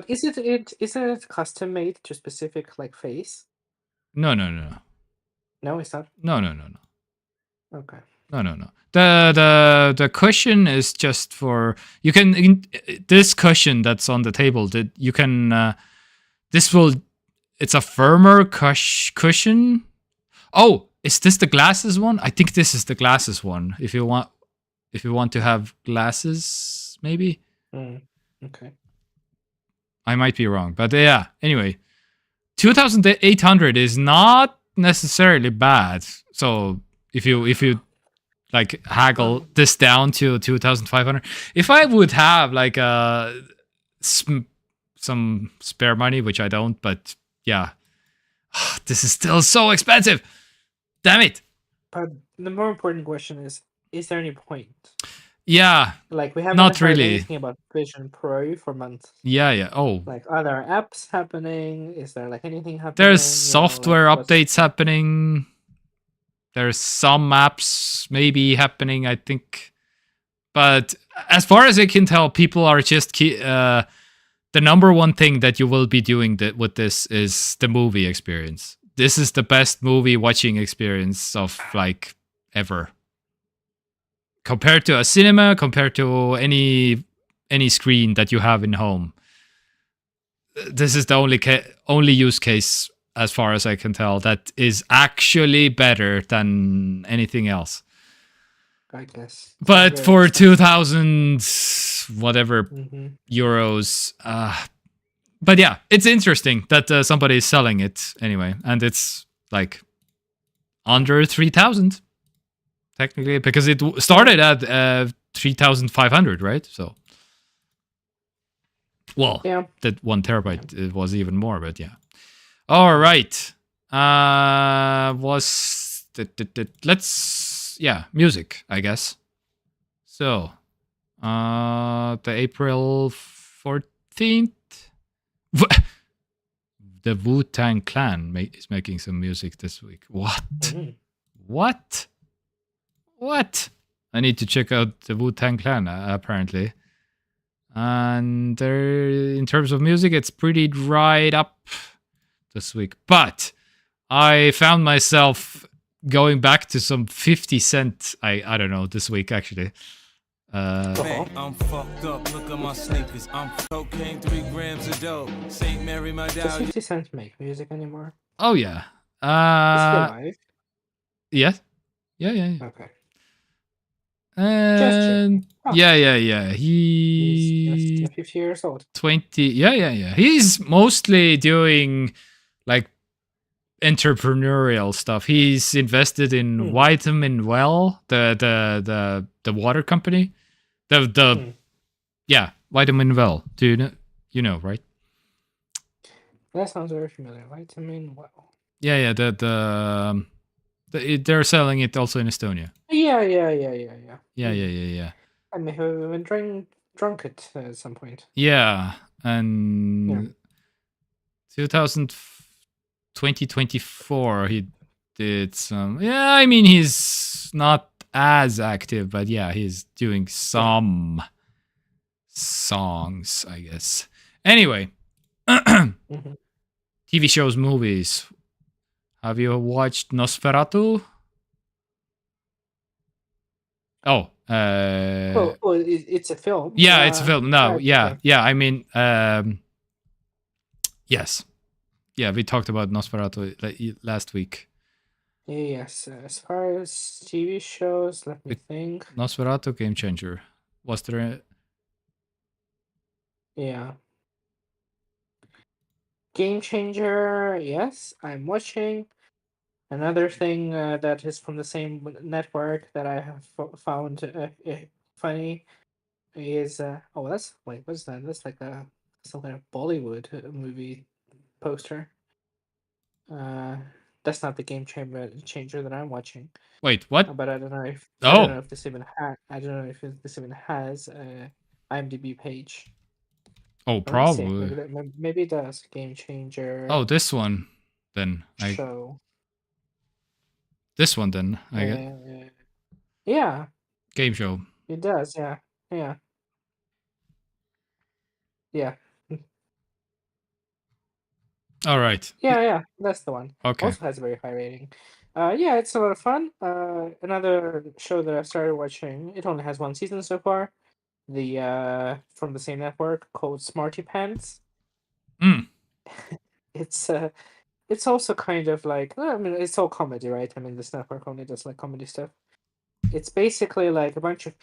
isn't it custom made to specific like face? No, it's not. No. Okay. No. The cushion is just for you can this cushion that's on the table that you can it's a firmer cushion. Oh, is this the glasses one? I think this is the glasses one. If you want to have glasses, maybe. Okay. I might be wrong, but yeah. Anyway, 2,800 is not necessarily bad. So if you like haggle this down to 2,500, if I would have like some spare money, which I don't, but yeah, this is still so expensive. Damn it. But the more important question is there any point? Yeah. Like, we haven't not heard really anything about Vision Pro for months. Yeah. Oh. Like, are there apps happening? Is there like anything happening? There's software updates happening. There's some apps maybe happening, I think. But as far as I can tell, people are just the number one thing that you will be doing with this is the movie experience. This is the best movie watching experience of like ever. Compared to a cinema, compared to any screen that you have in home. This is the only use case, as far as I can tell, that is actually better than anything else. I guess. But for 2,000 whatever euros, but yeah, it's interesting that somebody is selling it anyway, and it's like under 3,000 technically, because it started at 3,500, right? So, well, that 1 terabyte it was even more, but yeah. All right, let's music, I guess. So, the April 14th. The Wu-Tang Clan is making some music this week. What? What? I need to check out the Wu-Tang Clan, apparently. And in terms of music, it's pretty dried up this week. But I found myself going back to some 50 Cent, I don't know, this week, actually. Uh, I'm fucked up. Look at my sneakers. I'm cocaine, 3 grams of dope. St. Mary, my Does dad. 50 Cent make music anymore? oh yeah. Is he alive? Yes. Yeah. Okay. Just checking. And Oh, yeah. he's just He 50 years old. 20. Yeah. He's mostly doing like entrepreneurial stuff. He's invested in Vitamin Well, the water company. Yeah, Vitamin Well. Do you know, right? That sounds very familiar. Vitamin Well. Yeah. They're selling it also in Estonia. Yeah. Yeah. I may have even drunk it at some point. Yeah, and 2024 he did some. Yeah, I mean he's not as active, but yeah, he's doing some songs, I guess. Anyway, TV shows, movies. Have you watched Nosferatu? Oh, it's a film. Yeah, it's a film. No, yeah. I mean, yes, yeah. We talked about Nosferatu last week. Yes, as far as TV shows, let me think. Nosferatu, Game Changer. Was there? Yeah. Game Changer. Yes, I'm watching. Another thing that is from the same network that I have found funny is what's that? That's like some kind of Bollywood movie poster. That's not the changer that I'm watching. Wait, what? But I don't know if this even has a IMDb page. Oh, probably. Maybe it does. Game Changer. Oh, this one then. Show. This one then. I get. Yeah. Game show. It does. Yeah. All right. Yeah. That's the one. Okay. Also has a very high rating. Yeah, it's a lot of fun. Another show that I've started watching. It only has one season so far. From the same network called Smarty Pants. It's also kind of like, I mean, it's all comedy, right? I mean, this network only does like comedy stuff. It's basically like a bunch of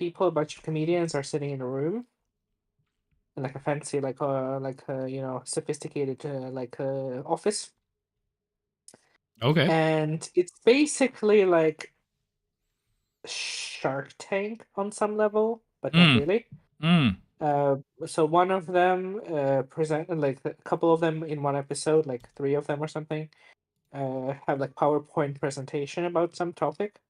comedians are sitting in a room in like a fancy, sophisticated office. Okay. And it's basically like Shark Tank on some level, but not really. So one of them present like a couple of them in one episode, like 3 of them or something, have like PowerPoint presentation about some topic.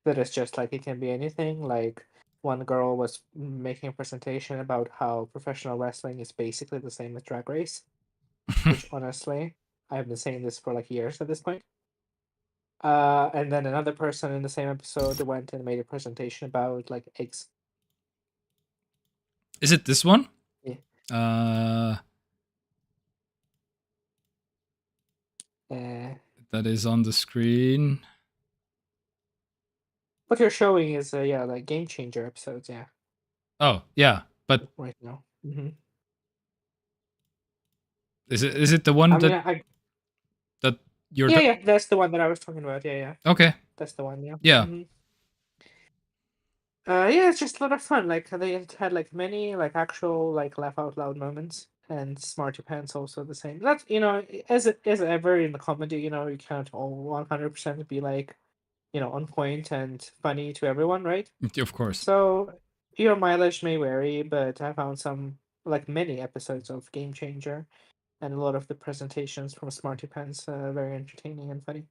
That is just like it can be anything. Like one girl was making a presentation about how professional wrestling is basically the same as Drag Race, which honestly I have been saying this for like years at this point. And then another person in the same episode went and made a presentation about like eggs. Is it this one? Yeah. That is on the screen. What you're showing is like Game Changer episodes, yeah. Oh yeah, but right now. Is it the one that you're? Yeah, that's the one that I was talking about. Yeah. Okay. That's the one. Yeah. Yeah. Yeah, it's just a lot of fun. Like they had like many like actual like laugh out loud moments, and Smarty Pants also the same. That's as ever in the comedy, you can't all 100% be like on point and funny to everyone, right? Of course. So your mileage may vary, but I found some like many episodes of Game Changer, and a lot of the presentations from Smarty Pants very entertaining and funny.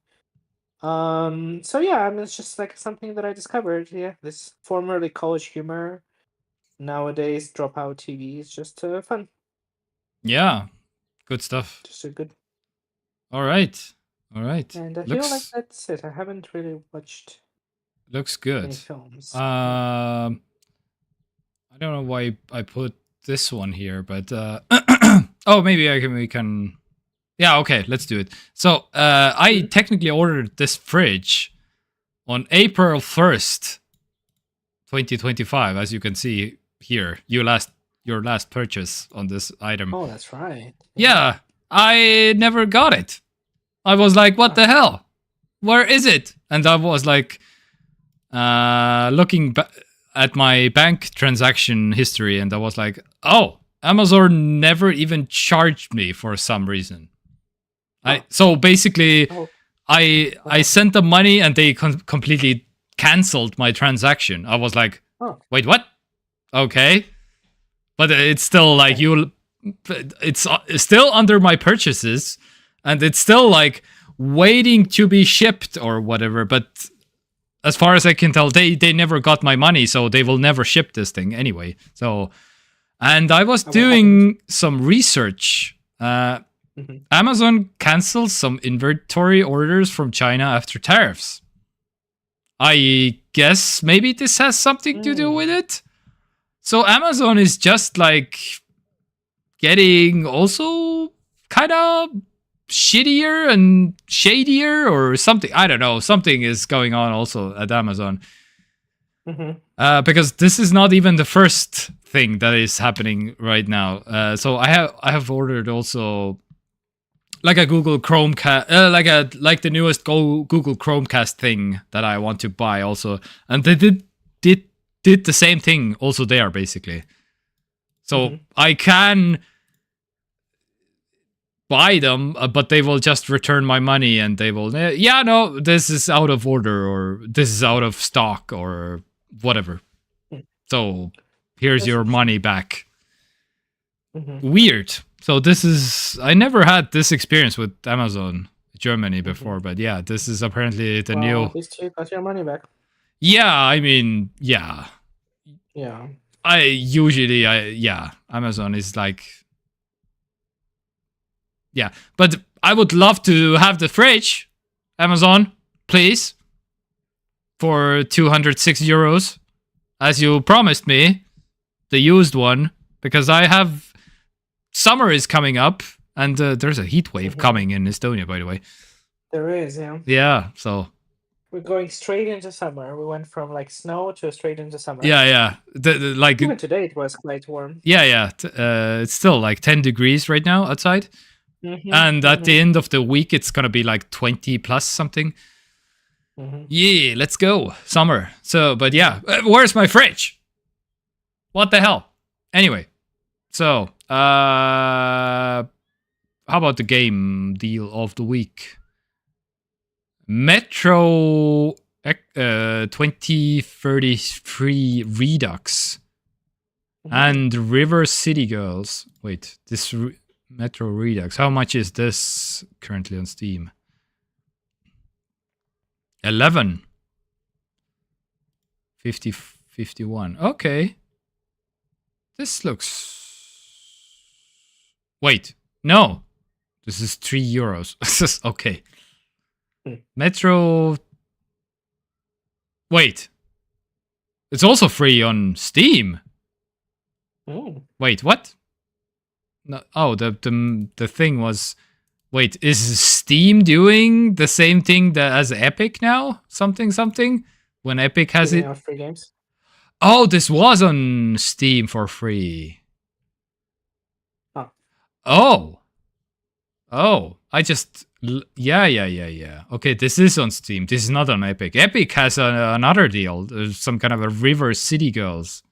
So yeah, I mean, it's just like something that I discovered. Yeah, this formerly college humor, nowadays dropout TV is just fun. Yeah, good stuff. Just a good. All right. And I feel like that's it. I haven't really watched. Looks good. Any films. I don't know why I put this one here, but oh, maybe we can. Yeah, okay, let's do it. So I technically ordered this fridge on April 1st, 2025, as you can see here. Your last purchase on this item. Oh, that's right. Yeah, I never got it. I was like, what the hell? Where is it? And I was like, looking at my bank transaction history, and I was like, oh, Amazon never even charged me for some reason. So basically, I sent them money and they completely canceled my transaction. I was like, wait, what? Okay. But it's still like it's still under my purchases, and it's still like waiting to be shipped or whatever. But as far as I can tell, they never got my money, so they will never ship this thing anyway. So, and I was doing some research. Amazon canceled some inventory orders from China after tariffs. I guess maybe this has something to do with it. So Amazon is just like getting also kind of shittier and shadier or something. I don't know. Something is going on also at Amazon. Because this is not even the first thing that is happening right now. So I have ordered also like a Google Chromecast, like the newest Google Chromecast thing that I want to buy also, and they did the same thing also there basically. So I can buy them, but they will just return my money and they will, no, this is out of order or this is out of stock or whatever. So here's your money back. Weird. So this is, I never had this experience with Amazon Germany before, but yeah, this is apparently the new. At least you got your money back. Yeah, I mean, yeah. Yeah. Amazon is like, yeah, but I would love to have the fridge, Amazon, please, for 206 euros, as you promised me, the used one, because I have. Summer is coming up, and there's a heat wave coming in Estonia, by the way. There is, yeah. Yeah, so. We're going straight into summer. We went from like snow to straight into summer. Yeah. Like even today it was quite warm. Yeah. It's still like 10 degrees right now outside. And at the end of the week, it's going to be like 20 plus something. Yeah, let's go. Summer. So, but yeah, where's my fridge? What the hell? Anyway, so, how about the game deal of the week? Metro 2033 Redux and River City Girls. Wait, this Metro Redux. How much is this currently on Steam? 11. 51. Okay. This looks. Wait, no. This is €3. Okay. Metro. Wait. It's also free on Steam. Wait, what? No. Oh, the thing was. Wait, is Steam doing the same thing as Epic now? Something? When Epic has it. Free games. Oh, this was on Steam for free. Oh, I just. Yeah. Okay, this is on Steam. This is not on Epic. Epic has another deal. There's some kind of a River City Girls.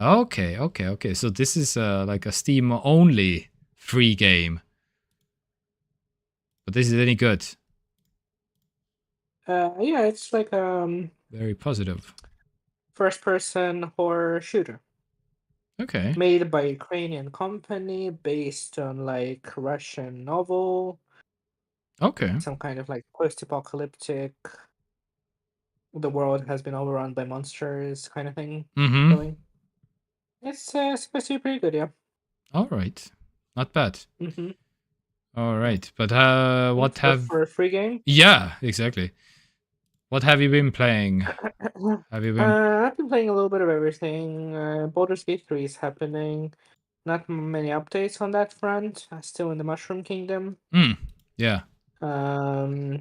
Okay. So this is like a Steam only free game. But this is any good? Yeah, it's like very positive. First-person horror shooter. Okay. Made by a Ukrainian company, based on like Russian novel. Okay. Some kind of like post-apocalyptic. The world has been overrun by monsters, kind of thing. Going. It's supposed to be pretty good, yeah. All right, not bad. All right, but what for a free game? Yeah, exactly. What have you been playing? I've been playing a little bit of everything. Baldur's Gate 3 is happening. Not many updates on that front. Still in the Mushroom Kingdom. Yeah. What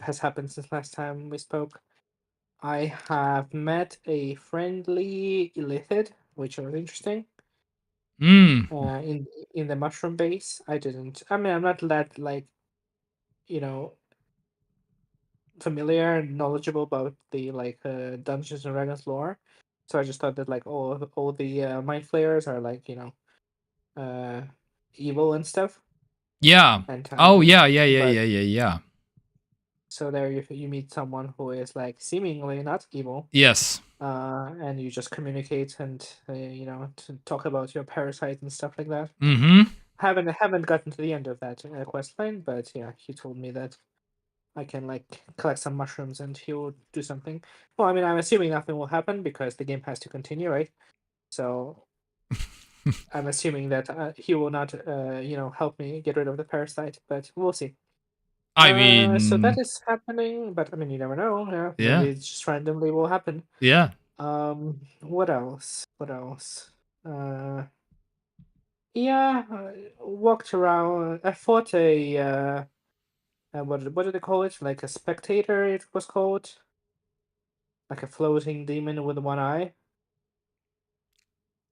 has happened since last time we spoke? I have met a friendly illithid, which was interesting. Mm. In the mushroom base, I didn't. I mean, I'm not that like, familiar and knowledgeable about the like Dungeons and Dragons lore, so I just thought that like all the mind flayers are like evil and stuff Yeah. and Oh tiny, yeah, yeah, yeah, but yeah, yeah, yeah. so there you meet someone who is like seemingly not evil, Yes. and you just communicate and to talk about your parasite and stuff like that. Mm-hmm. Haven't gotten to the end of that quest line, but yeah, he told me that I can like collect some mushrooms and he will do something. Well, I mean, I'm assuming nothing will happen because the game has to continue, right? So I'm assuming that he will not, help me get rid of the parasite, but we'll see. I So that mean, is happening, but I mean, you never know. Yeah, maybe yeah, it just randomly will happen. yeah. What else? What else? Yeah, walked around. I fought a what do they call it? Like a spectator, it was called. Like a floating demon with one eye.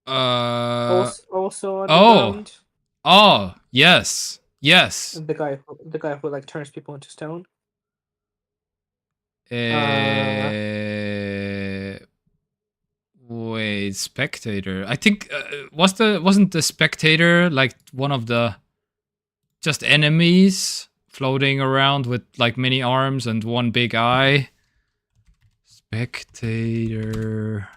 Uh. Also on the Oh. ground. Oh. Yes. Yes. The guy who like turns people into stone. Uh, Uh. Wait, spectator. I think wasn't the spectator like one of the just enemies floating around with like many arms and one big eye? Spectator.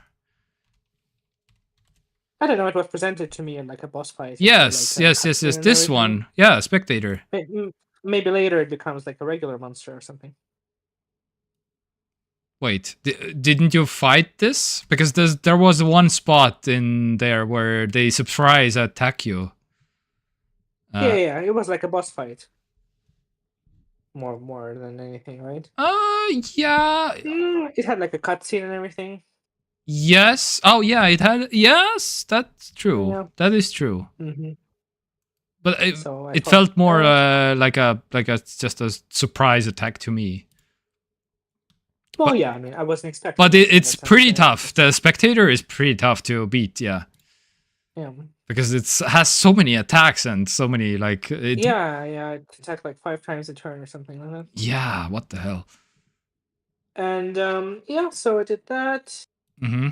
I don't know. It was presented to me in like a boss fight. Yes, Like a yes, yes, cutscene yes. and This everything. one. Yeah, spectator. Maybe later it becomes like a regular monster or something. Wait, didn't you fight this? Because there was one spot in there where they surprise attack you. Yeah. It was like a boss fight. More than anything, right? Yeah. It had like a cutscene and everything. Yes. Oh, yeah, it had. Yes, that's true. Yeah. That is true. Mm-hmm. But So I it thought, felt more like a just a surprise attack to me. well, But yeah. I mean, I wasn't expecting. but It in it's that sense, pretty right? tough. The spectator is pretty tough to beat. Yeah. Yeah. Because it has so many attacks and so many like it. Yeah. It attacked like 5 times a turn or something like that. Yeah. What the hell? And yeah, so I did that. Mm-hmm.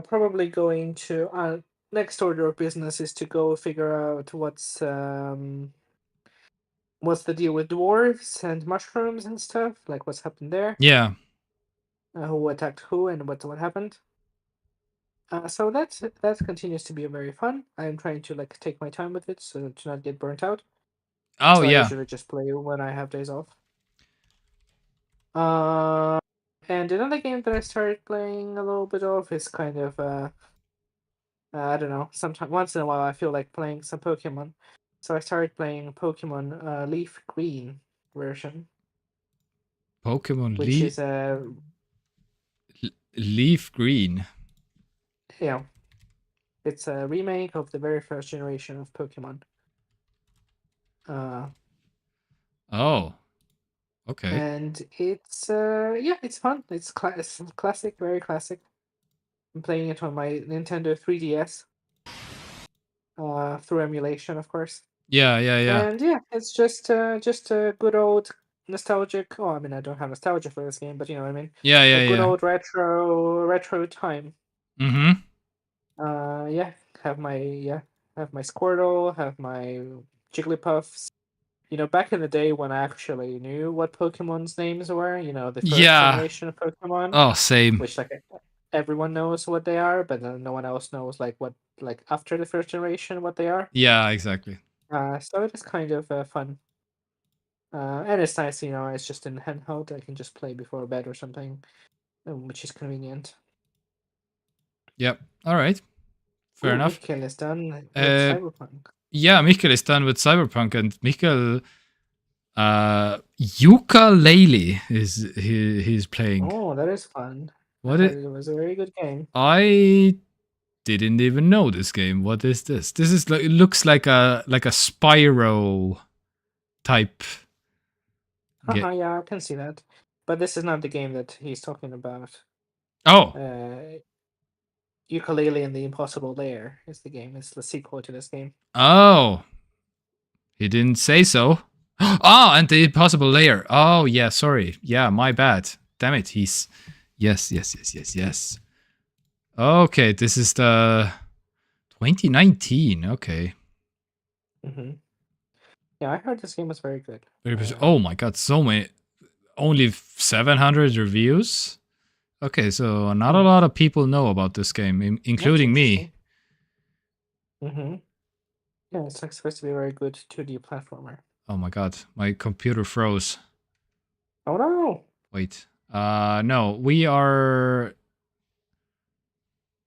Probably going to next order of business is to go figure out what's the deal with dwarves and mushrooms and stuff, like what's happened there, Yeah. who attacked who, and what happened. So that continues to be very fun. I'm trying to like take my time with it so to not get burnt out. Oh So I yeah. usually just play when I have days off. Uh, and another game that I started playing a little bit of is kind of I don't know. Sometimes once in a while, I feel like playing some Pokemon, so I started playing Pokemon Leaf Green version, Pokemon which is a Leaf Green. yeah, it's a remake of the very first generation of Pokemon. Oh. Okay. And it's it's fun. It's classic, very classic. I'm playing it on my Nintendo 3DS, through emulation, of course. Yeah, yeah, yeah. And yeah, it's just a good old nostalgic. Oh, I mean, I don't have nostalgia for this game, but you know what I mean. Yeah, A yeah, good yeah. old retro time. Mm-hmm. Yeah, have my Squirtle, have my Jigglypuffs. You know, back in the day when I actually knew what Pokemon's names were, the first Yeah. generation of Pokemon, Oh, same. which like everyone knows what they are, but then no one else knows like what after the first generation what they are. Yeah, exactly. So it is kind of fun. And it's nice, it's just in handheld. I can just play before bed or something, which is convenient. Yep. All right. Fair Ooh, enough. Mikkel is done with Uh, Cyberpunk. yeah, Mikkel is done with Cyberpunk, and Mikkel, Ukulele is he's playing. Oh, that is fun. What I it? heard it was a very good game. I didn't even know this game. What is this? This is like it looks like a Spyro type. Yeah, I can see that. But this is not the game that he's talking about. Oh, Ukulele and the Impossible Lair is the game. It's the sequel to this game. oh, he didn't say so. Oh, and the Impossible Layer. Oh, yeah, sorry. Yeah, my bad. Damn it, he's... Yes. Okay, this is the 2019. Okay. Yeah, I heard this game was very good. Oh my god, so many. Only 700 reviews? Okay, so not a lot of people know about this game, including me. Yeah, it's like supposed to be a very good 2D platformer. Oh my god, my computer froze. Oh no! Wait. No, we are...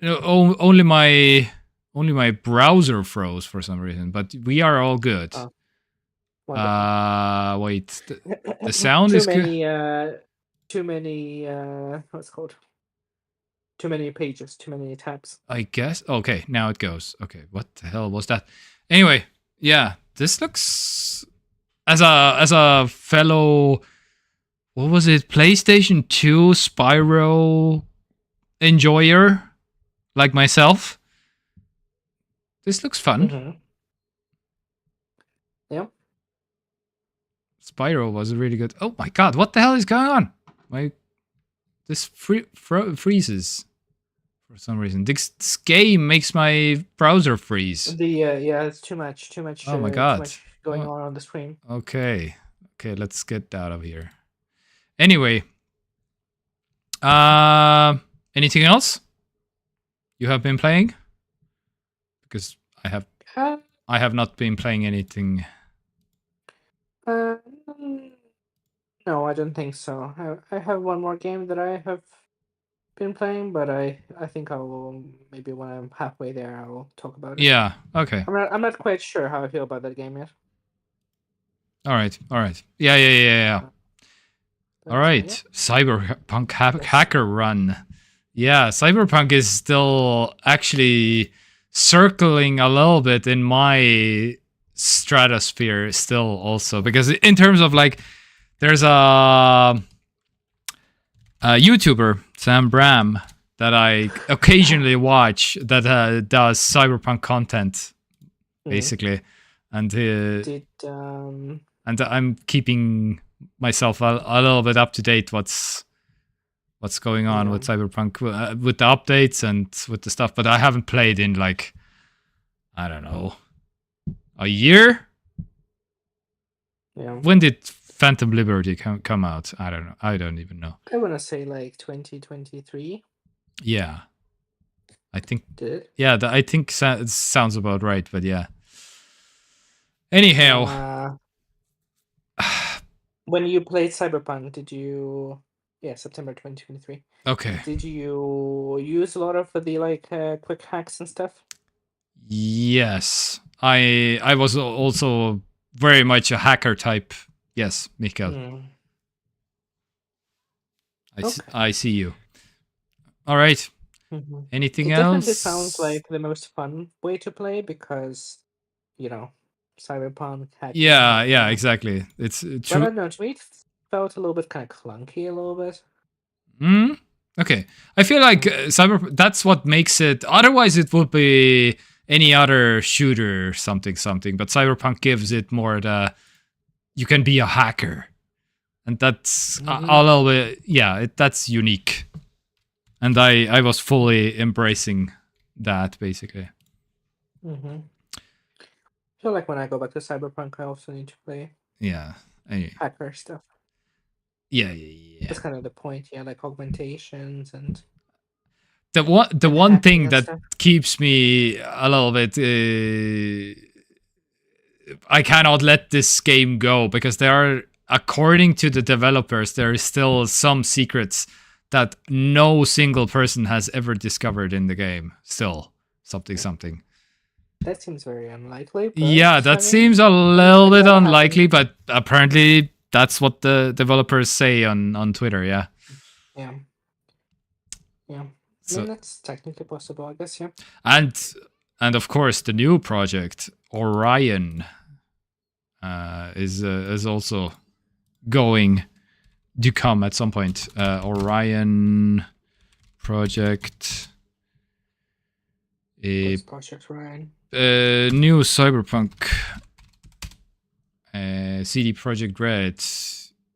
No, only my browser froze for some reason, but we are all good. Wait. The sound is good. Too many what's it called? Too many pages, too many tabs. I guess. Okay, now it goes. Okay, what the hell was that? Anyway, yeah, this looks as a fellow, what was it? PlayStation 2 Spyro enjoyer like myself. This looks fun. Yeah. Spyro was really good. Oh my god, what the hell is going on? This freezes for some reason. This game makes my browser freeze. Yeah, it's too much. Oh my god, too much going on the screen. Okay, let's get out of here. Anyway, anything else you have been playing? Because I have not been playing anything. No, I don't think so. I have one more game that I have been playing, but I think I will, maybe when I'm halfway there, I will talk about it. Yeah. Okay. I'm not quite sure how I feel about that game yet. All right. Yeah. All right. Yeah. Cyberpunk hacker run. Yeah, Cyberpunk is still actually circling a little bit in my stratosphere still also, because in terms of like, there's a YouTuber, Sam Bram, that I occasionally watch that does Cyberpunk content, basically, and and I'm keeping myself a little bit up to date what's going on with Cyberpunk, with the updates and with the stuff, but I haven't played in like, I don't know, a year? Yeah. When did Phantom Liberty come out? I don't know. I don't even know. I want to say like 2023. Yeah. I think... Did it? Yeah, I think it sounds about right, but yeah. Anyhow. When you played Cyberpunk, did you... Yeah, September 2023. Okay. Did you use a lot of the like quick hacks and stuff? Yes. I was also very much a hacker type. Yes, Mikael. I see you. All right. Anything else? It definitely sounds like the most fun way to play because, you know, Cyberpunk hacking. Yeah, exactly. It's true. But I don't know, to me it felt a little bit kind of clunky a little bit. Okay. I feel like Cyberpunk, that's what makes it. Otherwise, it would be any other shooter, something. But Cyberpunk gives it more the, you can be a hacker. And that's a little bit, yeah, that's unique. And I was fully embracing that, basically. I feel like when I go back to Cyberpunk, I also need to play hacker stuff. Yeah. That's kind of the point, yeah, like augmentations and... The one thing that keeps me a little bit... I cannot let this game go, because there are, according to the developers, there is still some secrets that no single person has ever discovered in the game. Still, something. That seems very unlikely. Yeah, that seems a little bit unlikely, but apparently that's what the developers say on Twitter, yeah. Yeah. So, I mean, that's technically possible, I guess, yeah. And of course, the new project, Orion, is also going to come at some point. Orion project. Project Ryan. New Cyberpunk. CD Projekt Red.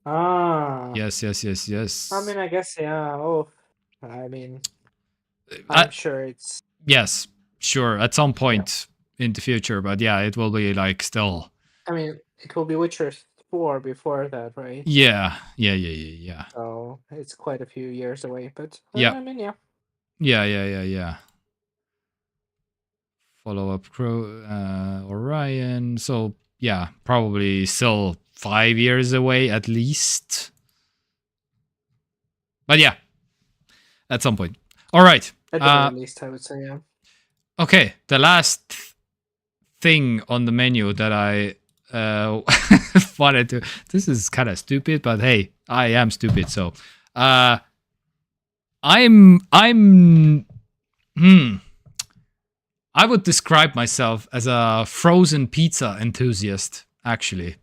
Ah. Yes. I mean, I guess, yeah. Oh, I mean, I'm sure it's... Yes, sure, at some point in the future, but yeah, it will be like still... I mean, it will be Witcher 4 before that, right? Yeah. So it's quite a few years away, but yeah. I mean, yeah. Yeah. Follow-up Orion. So yeah, probably still 5 years away at least. But yeah, at some point. All right. At least I would say, yeah. Okay, the last thing on the menu that I wanted to... This is kind of stupid, but hey, I am stupid, so... I would describe myself as a frozen pizza enthusiast, actually.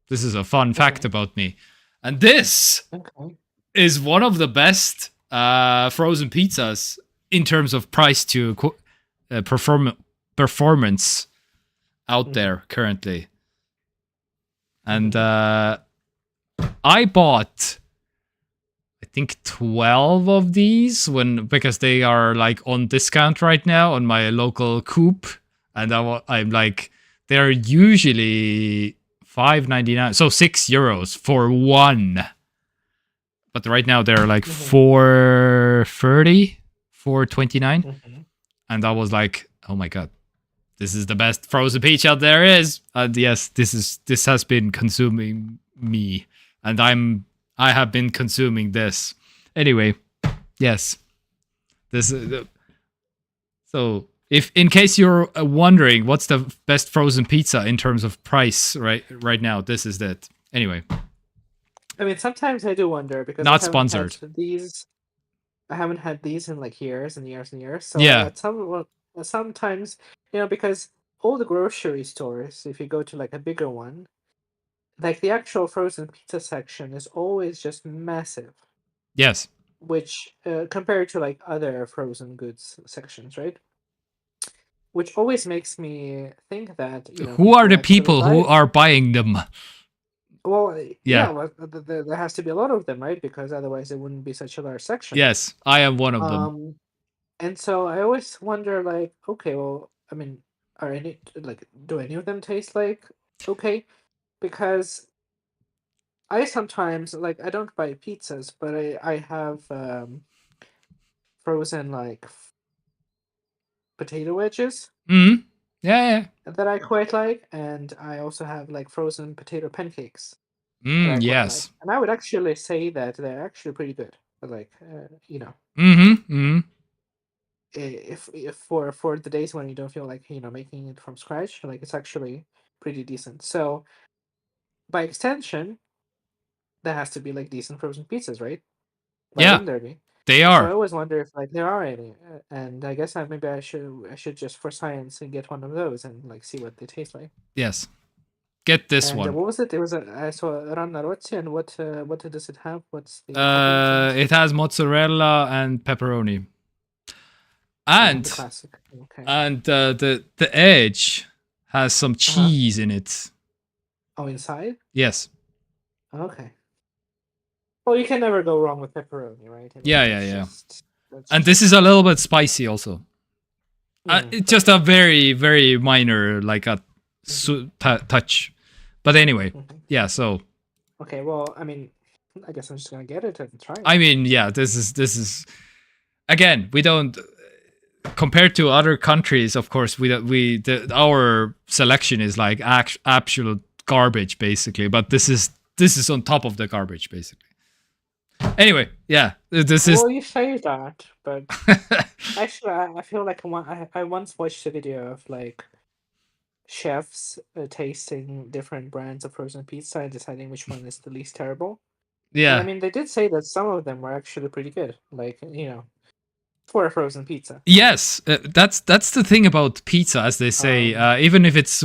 This is a fun fact about me. And this is one of the best frozen pizzas in terms of price to performance out there currently. And I bought, I think, 12 of these because they are like on discount right now on my local Coop, and I'm like, they're usually $5.99, so €6 for one, but right now they're like $4.30, $4.29, and I was like, oh my god, this is the best frozen pizza there is. And yes, this has been consuming me, and I have been consuming this. Anyway, yes. This is so if in case you're wondering what's the best frozen pizza in terms of price right now, this is it. Anyway. I mean, sometimes I do wonder because not sponsored. I haven't had these in like years and years and years. So yeah. Sometimes, because all the grocery stores, if you go to like a bigger one, like the actual frozen pizza section is always just massive. Yes. Which compared to like other frozen goods sections, right? Which always makes me think that who are the people who are buying them? Well, there has to be a lot of them, right? Because otherwise it wouldn't be such a large section. Yes, I am one of them. And so I always wonder, like, okay, well, I mean, do any of them taste like okay? Because I sometimes, like, I don't buy pizzas, but I have frozen, like, potato wedges. Mm-hmm. Yeah. That I quite like, and I also have, like, frozen potato pancakes. Yes. Like. And I would actually say that they're actually pretty good. Like, If for the days when you don't feel like making it from scratch, like, it's actually pretty decent. So by extension, there has to be like decent frozen pizzas, right? Why wouldn't there be? They are. So I always wonder if like there are any, and I guess maybe I should just for science and get one of those and like see what they taste like. Yes, get this one. What was it? It was I saw Ranarozzi, and what does it have? What's the? It has mozzarella and pepperoni. And the classic. Okay. And the edge has some cheese in it. Oh, inside? Yes. Okay. Well, you can never go wrong with pepperoni, right? I mean, yeah. And this is a little bit spicy also. It's just a very, very minor, like a touch. But anyway, yeah, so. Okay, well, I mean, I guess I'm just going to get it and try it. I mean, yeah, this is again, we don't... Compared to other countries, of course, our selection is like absolute garbage, basically. But this is on top of the garbage, basically. Anyway, yeah, this is. Well, you say that, but actually, I feel like I once watched a video of like chefs tasting different brands of frozen pizza and deciding which one is the least terrible. Yeah, and I mean, they did say that some of them were actually pretty good, like for a frozen pizza. Yes, that's the thing about pizza, as they say. Even if it's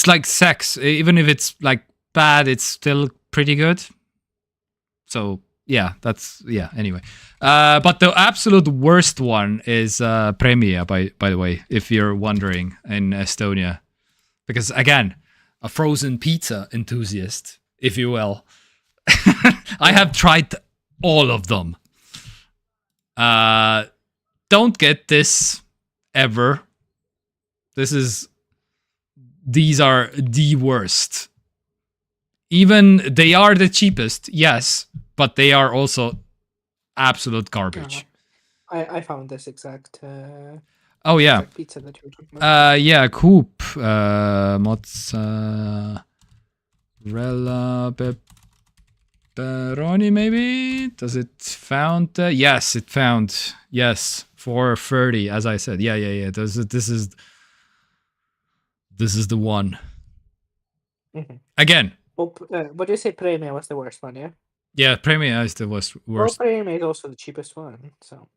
like sex, even if it's like bad, it's still pretty good. So yeah, anyway. But the absolute worst one is Premia, by the way, if you're wondering, in Estonia. Because again, a frozen pizza enthusiast, if you will. I have tried all of them. Don't get this ever. These are the worst. Even they are the cheapest, yes, but they are also absolute garbage. I found this exact. Oh yeah. Exact pizza that you're talking about. Yeah, Coop. Mozzarella pepperoni, maybe? Does it found? Yes, it found. Yes, 4.30, as I said. Yeah. This is the one. Mm-hmm. Again. Well, what do you say? Premia was the worst one, yeah. Yeah, Premia is the worst. Well, Premia is also the cheapest one, so.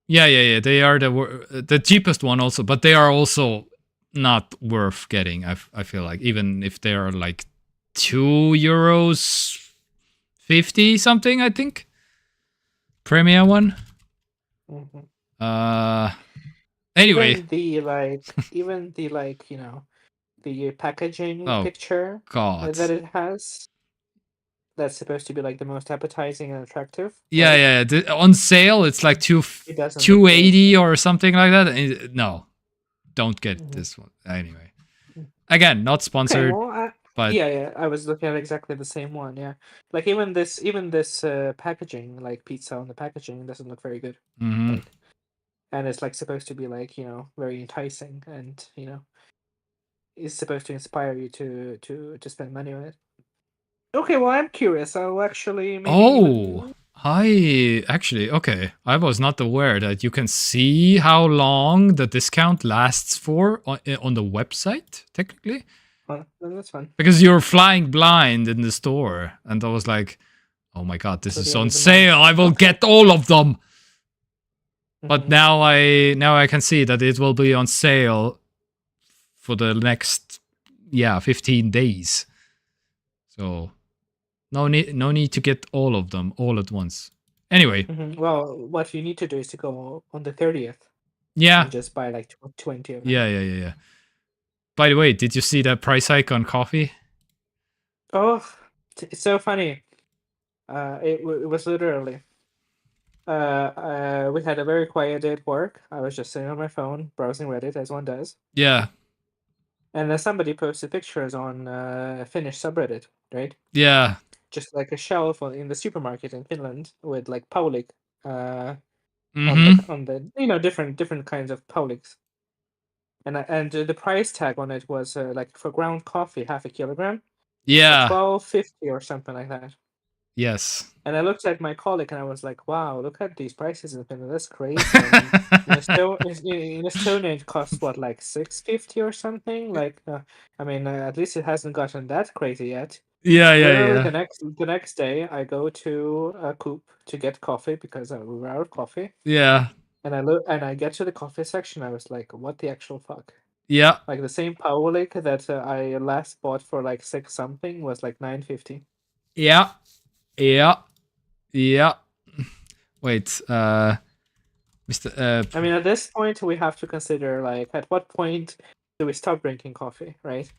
Yeah. They are the cheapest one also, but they are also not worth getting. I feel like, even if they are like €2.50 something, I think. Premium one. Mm-hmm. Anyway, even the the packaging picture that it has. That's supposed to be like the most appetizing and attractive. Yeah. On sale, it's like $280 or something like that. No, don't get this one. Anyway, again, not sponsored. Okay, but yeah, I was looking at exactly the same one. Yeah, like even this packaging, like pizza on the packaging, doesn't look very good. Mm-hmm. Like, and it's like supposed to be like very enticing, and is supposed to inspire you to spend money on it. Okay, well, I'm curious. I'll actually maybe okay. I was not aware that you can see how long the discount lasts for on the website, technically. That's fun. Because you're flying blind in the store, and I was like, oh my god, this is on sale. I will get all of them. Mm-hmm. But now I can see that it will be on sale for the next 15 days. So no need to get all of them all at once. Anyway. Mm-hmm. Well, what you need to do is to go on the 30th. Yeah. And just buy like 20 of them. Yeah. By the way, did you see that price hike on coffee? Oh, it's so funny. It was literally. We had a very quiet day at work. I was just sitting on my phone, browsing Reddit, as one does. Yeah. And then somebody posted pictures on Finnish subreddit, right? Yeah. Just like a shelf in the supermarket in Finland with like Paulik mm-hmm. on the different kinds of Pauliks. And the price tag on it was like for ground coffee, 0.5 kilogram. Yeah. $12.50 or something like that. Yes. And I looked at my colleague and I was like, wow, look at these prices in Finland. That's crazy. in Estonia, it costs what, like $6.50 or something? Like, at least it hasn't gotten that crazy yet. Yeah. The next day, I go to a Coop to get coffee because we were out of coffee. Yeah. And I get to the coffee section. I was like, what the actual fuck? Yeah. Like the same Paulik that I last bought for like 6 something was like $9.50. Yeah. Wait, Mr. At this point, we have to consider, like, at what point do we stop drinking coffee, right?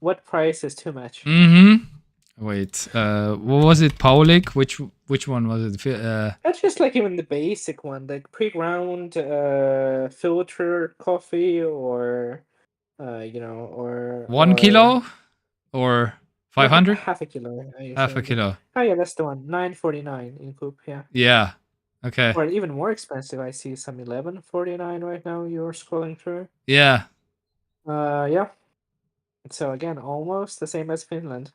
What price is too much? Mm-hmm. Wait, what was it, Paulik? Which one was it? That's just like even the basic one, like pre-ground filter coffee, or or 1 kilo or 500? 0.5 kilo. 0.5 kilo. Oh yeah, that's the one. $9.49 in Coop. Yeah. Yeah. Okay. Or even more expensive. I see some $11.49 right now. You're scrolling through. Yeah. Yeah. So again, almost the same as Finland.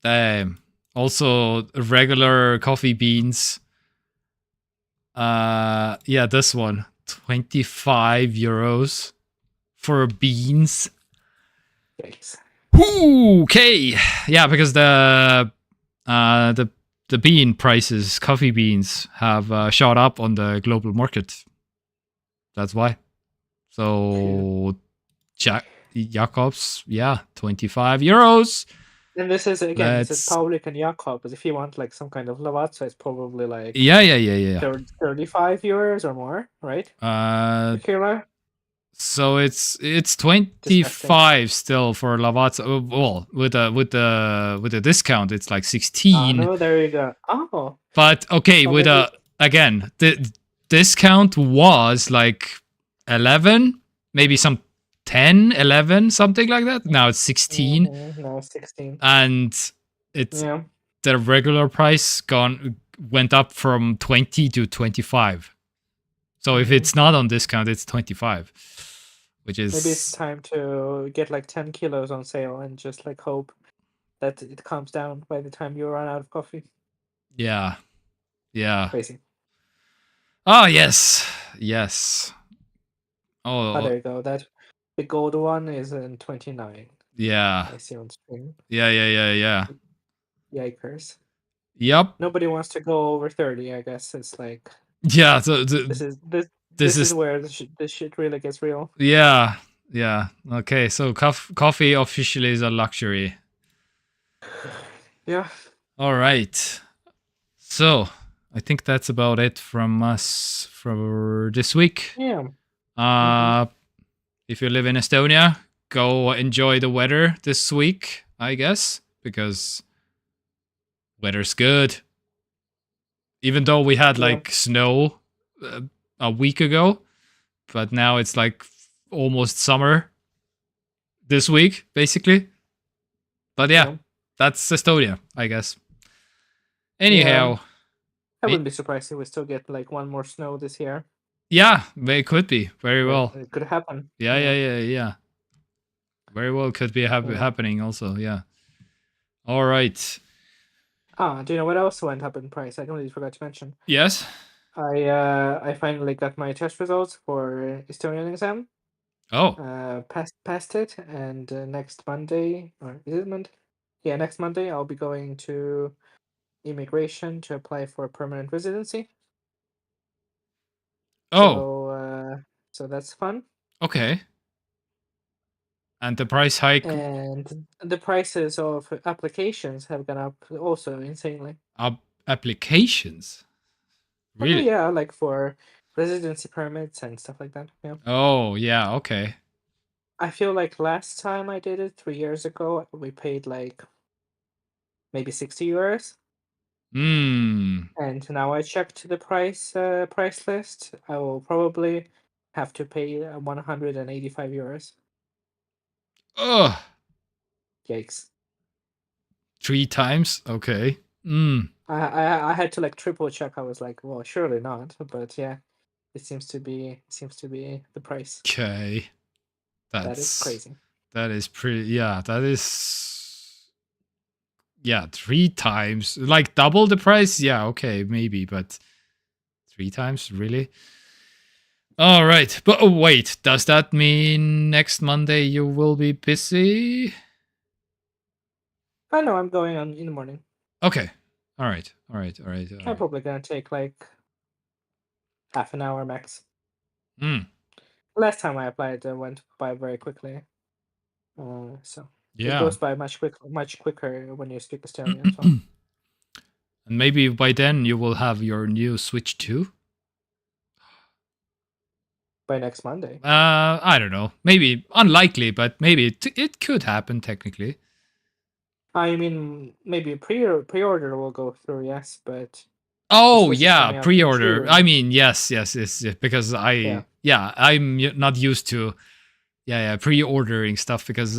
Damn. Also, regular coffee beans. Yeah, this one, €25 for beans. Yikes. Okay. Yeah, because the bean prices, coffee beans, have shot up on the global market. That's why. So, Jacobs, yeah, €25. And this is again, this is Let's. Paulik and Jakob. But if you want like some kind of Lavazza, it's probably like Yeah. 35 euros or more, right? Uh, Per kilo. so it's Disgusting. 25 still for Lavazza. Well, with the discount, it's like 16. No, there you go. Oh, But okay, so with maybe again, the discount was like 11, maybe some 10, 11, something like that. Now it's 16, no 16. and it's Yeah, the regular price went up from 20 to 25. So if it's not on discount, it's 25, which maybe it's is time to get like 10 kilos on sale and just like hope that it calms down by the time you run out of coffee. yeah. Crazy. Oh yes. Oh, Oh there you go. That the gold one is in 29. yeah. I see on screen. Yeah. Yikers. Yep. Nobody wants to go over 30, I guess. It's like Yeah. So this this is is where this shit really gets real. yeah. Okay, so coffee officially is a luxury. Yeah. All right. So I think that's about it from us for this week. Yeah. If you live in Estonia, go enjoy the weather this week, I guess, because weather's good. Even though we had like snow a week ago, but now it's like almost summer this week, basically. But yeah, that's Estonia, I guess. Anyhow, I wouldn't be surprised if we still get like one more snow this year. yeah, it could be very well. It could happen. Yeah. Very well could be happening also. Yeah. All right. Do you know what else went up in price? I completely forgot to mention. Yes. I finally got my test results for Estonian exam. Oh. Passed it, and next Monday, or is it Monday? Yeah, next Monday I'll be going to immigration to apply for permanent residency. Oh. So that's fun. Okay. And the price hike. And the prices of applications have gone up also insanely. Applications. Really? Yeah, like for residency permits and stuff like that. Yeah. Oh, yeah. Okay. I feel like last time I did it 3 years ago, we paid like maybe 60 euros. Hmm. And now I checked the price list. I will probably have to pay 185 euros. Ugh. Yikes! 3 times. Okay. I had to like triple check. I was like, well, surely not. But yeah, it seems to be the price. Okay. That is crazy. That is pretty. Yeah. That is. Yeah. 3 times. Like double the price. Yeah. Okay. Maybe. But 3 times. Really? All right. But oh, wait. Does that mean next Monday you will be busy? I know I'm going on in the morning. Okay. All right. I'm probably gonna take like half an hour max. Last time I applied, it went by very quickly. So it goes by much quicker when you speak Estonian. So. And maybe by then you will have your new Switch too. By next Monday. I don't know. Maybe unlikely, but maybe it could happen technically. I mean, maybe pre-order will go through, yes, but oh yeah, pre-order. I mean, yes, because I'm not used to pre-ordering stuff because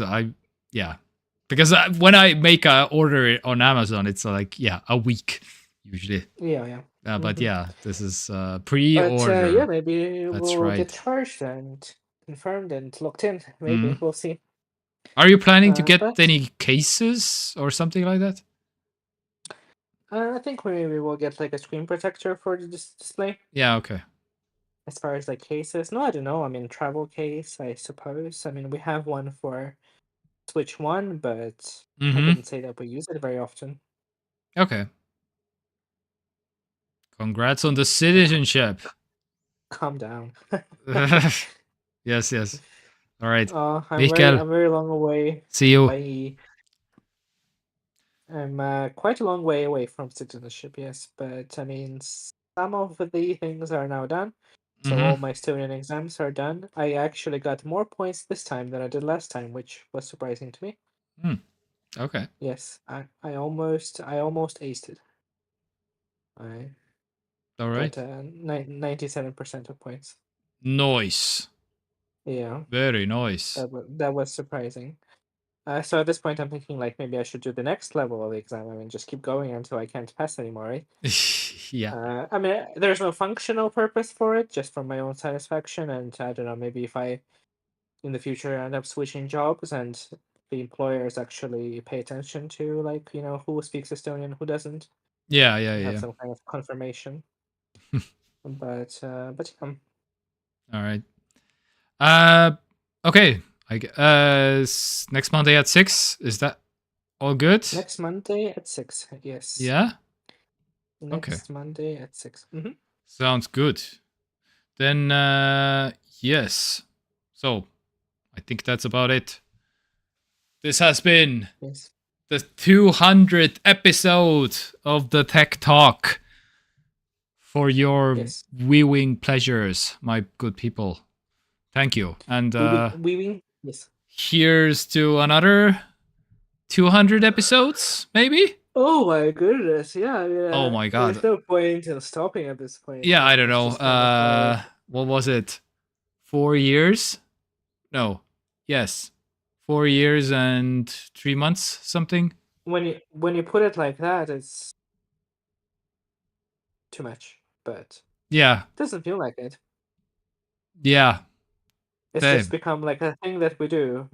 when I make a order on Amazon, it's like a week usually. But this is pre-order. But maybe we'll get charged and confirmed and locked in. Maybe we'll see. Are you planning to get any cases or something like that? I think maybe we'll get like a screen protector for the display. Yeah, okay. As far as like cases, no, I don't know. I mean, travel case, I suppose. I mean, we have one for Switch 1, but I wouldn't say that we use it very often. Okay. Congrats on the citizenship. Calm down. Yes. All right. I'm very long away. See you. Bye. I'm quite a long way away from citizenship, yes, but I mean, some of the things are now done. So all my Estonian exams are done. I actually got more points this time than I did last time, which was surprising to me. Okay. Yes, I almost aced it. I All right. got 97% of points. Nice. Yeah, Very nice. that was surprising. So at this point, I'm thinking like maybe I should do the next level of the exam. I mean, just keep going until I can't pass anymore, right? Yeah. I mean, there's no functional purpose for it, just for my own satisfaction. And I don't know, maybe if I in the future end up switching jobs and the employers actually pay attention to like who speaks Estonian, who doesn't, Yeah. have some kind of confirmation. But yeah. All right. Okay. Next Monday at 6. Is that all good? Next Monday at 6. Yes. Yeah. Okay. Next Monday at 6. Sounds good. Then yes. So I think that's about it. This has been Yes. the 200th episode of the TekTok for your Yes. viewing pleasures, my good people. Thank you. And Yes. here's to another 200 episodes, maybe? Oh my goodness! Yeah. Oh my god. There's no point in stopping at this point. Yeah, I don't It's know. just kind of like, What was it? 4 years? No. Yes. 4 years and 3 months, something. when you put it like that, it's too much. But Yeah. it doesn't feel like it. Yeah. It's Same. just become like a thing that we do.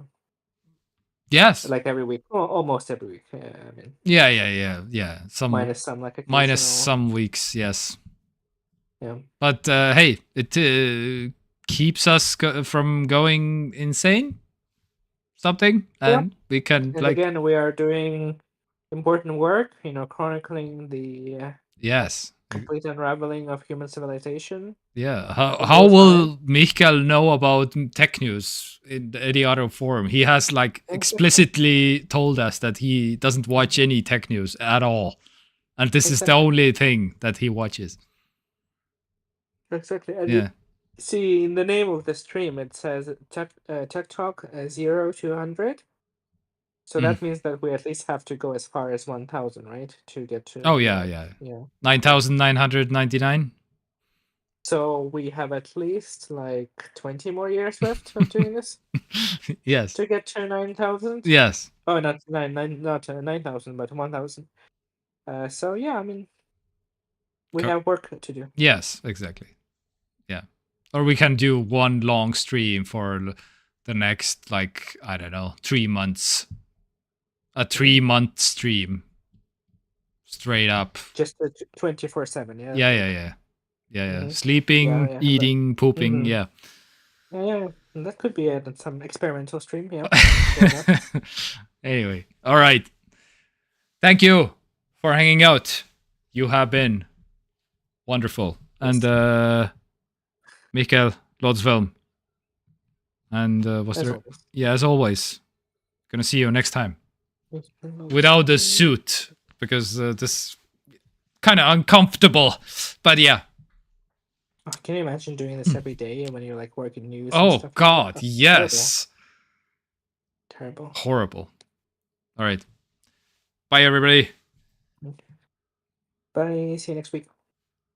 Yes. Like every week, almost every week. Yeah, I mean. Yeah. Minus some like occasional. Minus some weeks, yes. Yeah. But hey, it keeps us from going insane. Something, and we can And again, we are doing important work. Chronicling the yes. complete unraveling of human civilization. Yeah. How will Michael know about tech news in any other forum? He has explicitly told us that he doesn't watch any tech news at all. And this is the only thing that he watches. Exactly. And see, in the name of the stream, it says TekTok 0 to 100. So that means that we at least have to go as far as 1,000, right? To get to. Oh, yeah. 9,999. So we have at least 20 more years left of doing this. Yes. To get to 9,000. Yes. Oh, not 9,000, but 1,000. So yeah, I mean, we have work to do. Yes, exactly. Yeah. Or we can do one long stream for the next, I don't know, 3 months. A 3-month stream. Straight up. Just 24/7, yeah. Yeah. Mm-hmm. Sleeping, eating, pooping, yeah. Yeah, that could be some experimental stream, yeah. Anyway, all right. Thank you for hanging out. You have been wonderful. Yes. And Mikael Lodsvelm. And as always. Gonna see you next time. Without the suit, because this kind of uncomfortable. But yeah. Oh, can you imagine doing this every day when you're working news? Oh and stuff God, yes. Terrible. Horrible. All right. Bye, everybody. Okay. Bye. See you next week.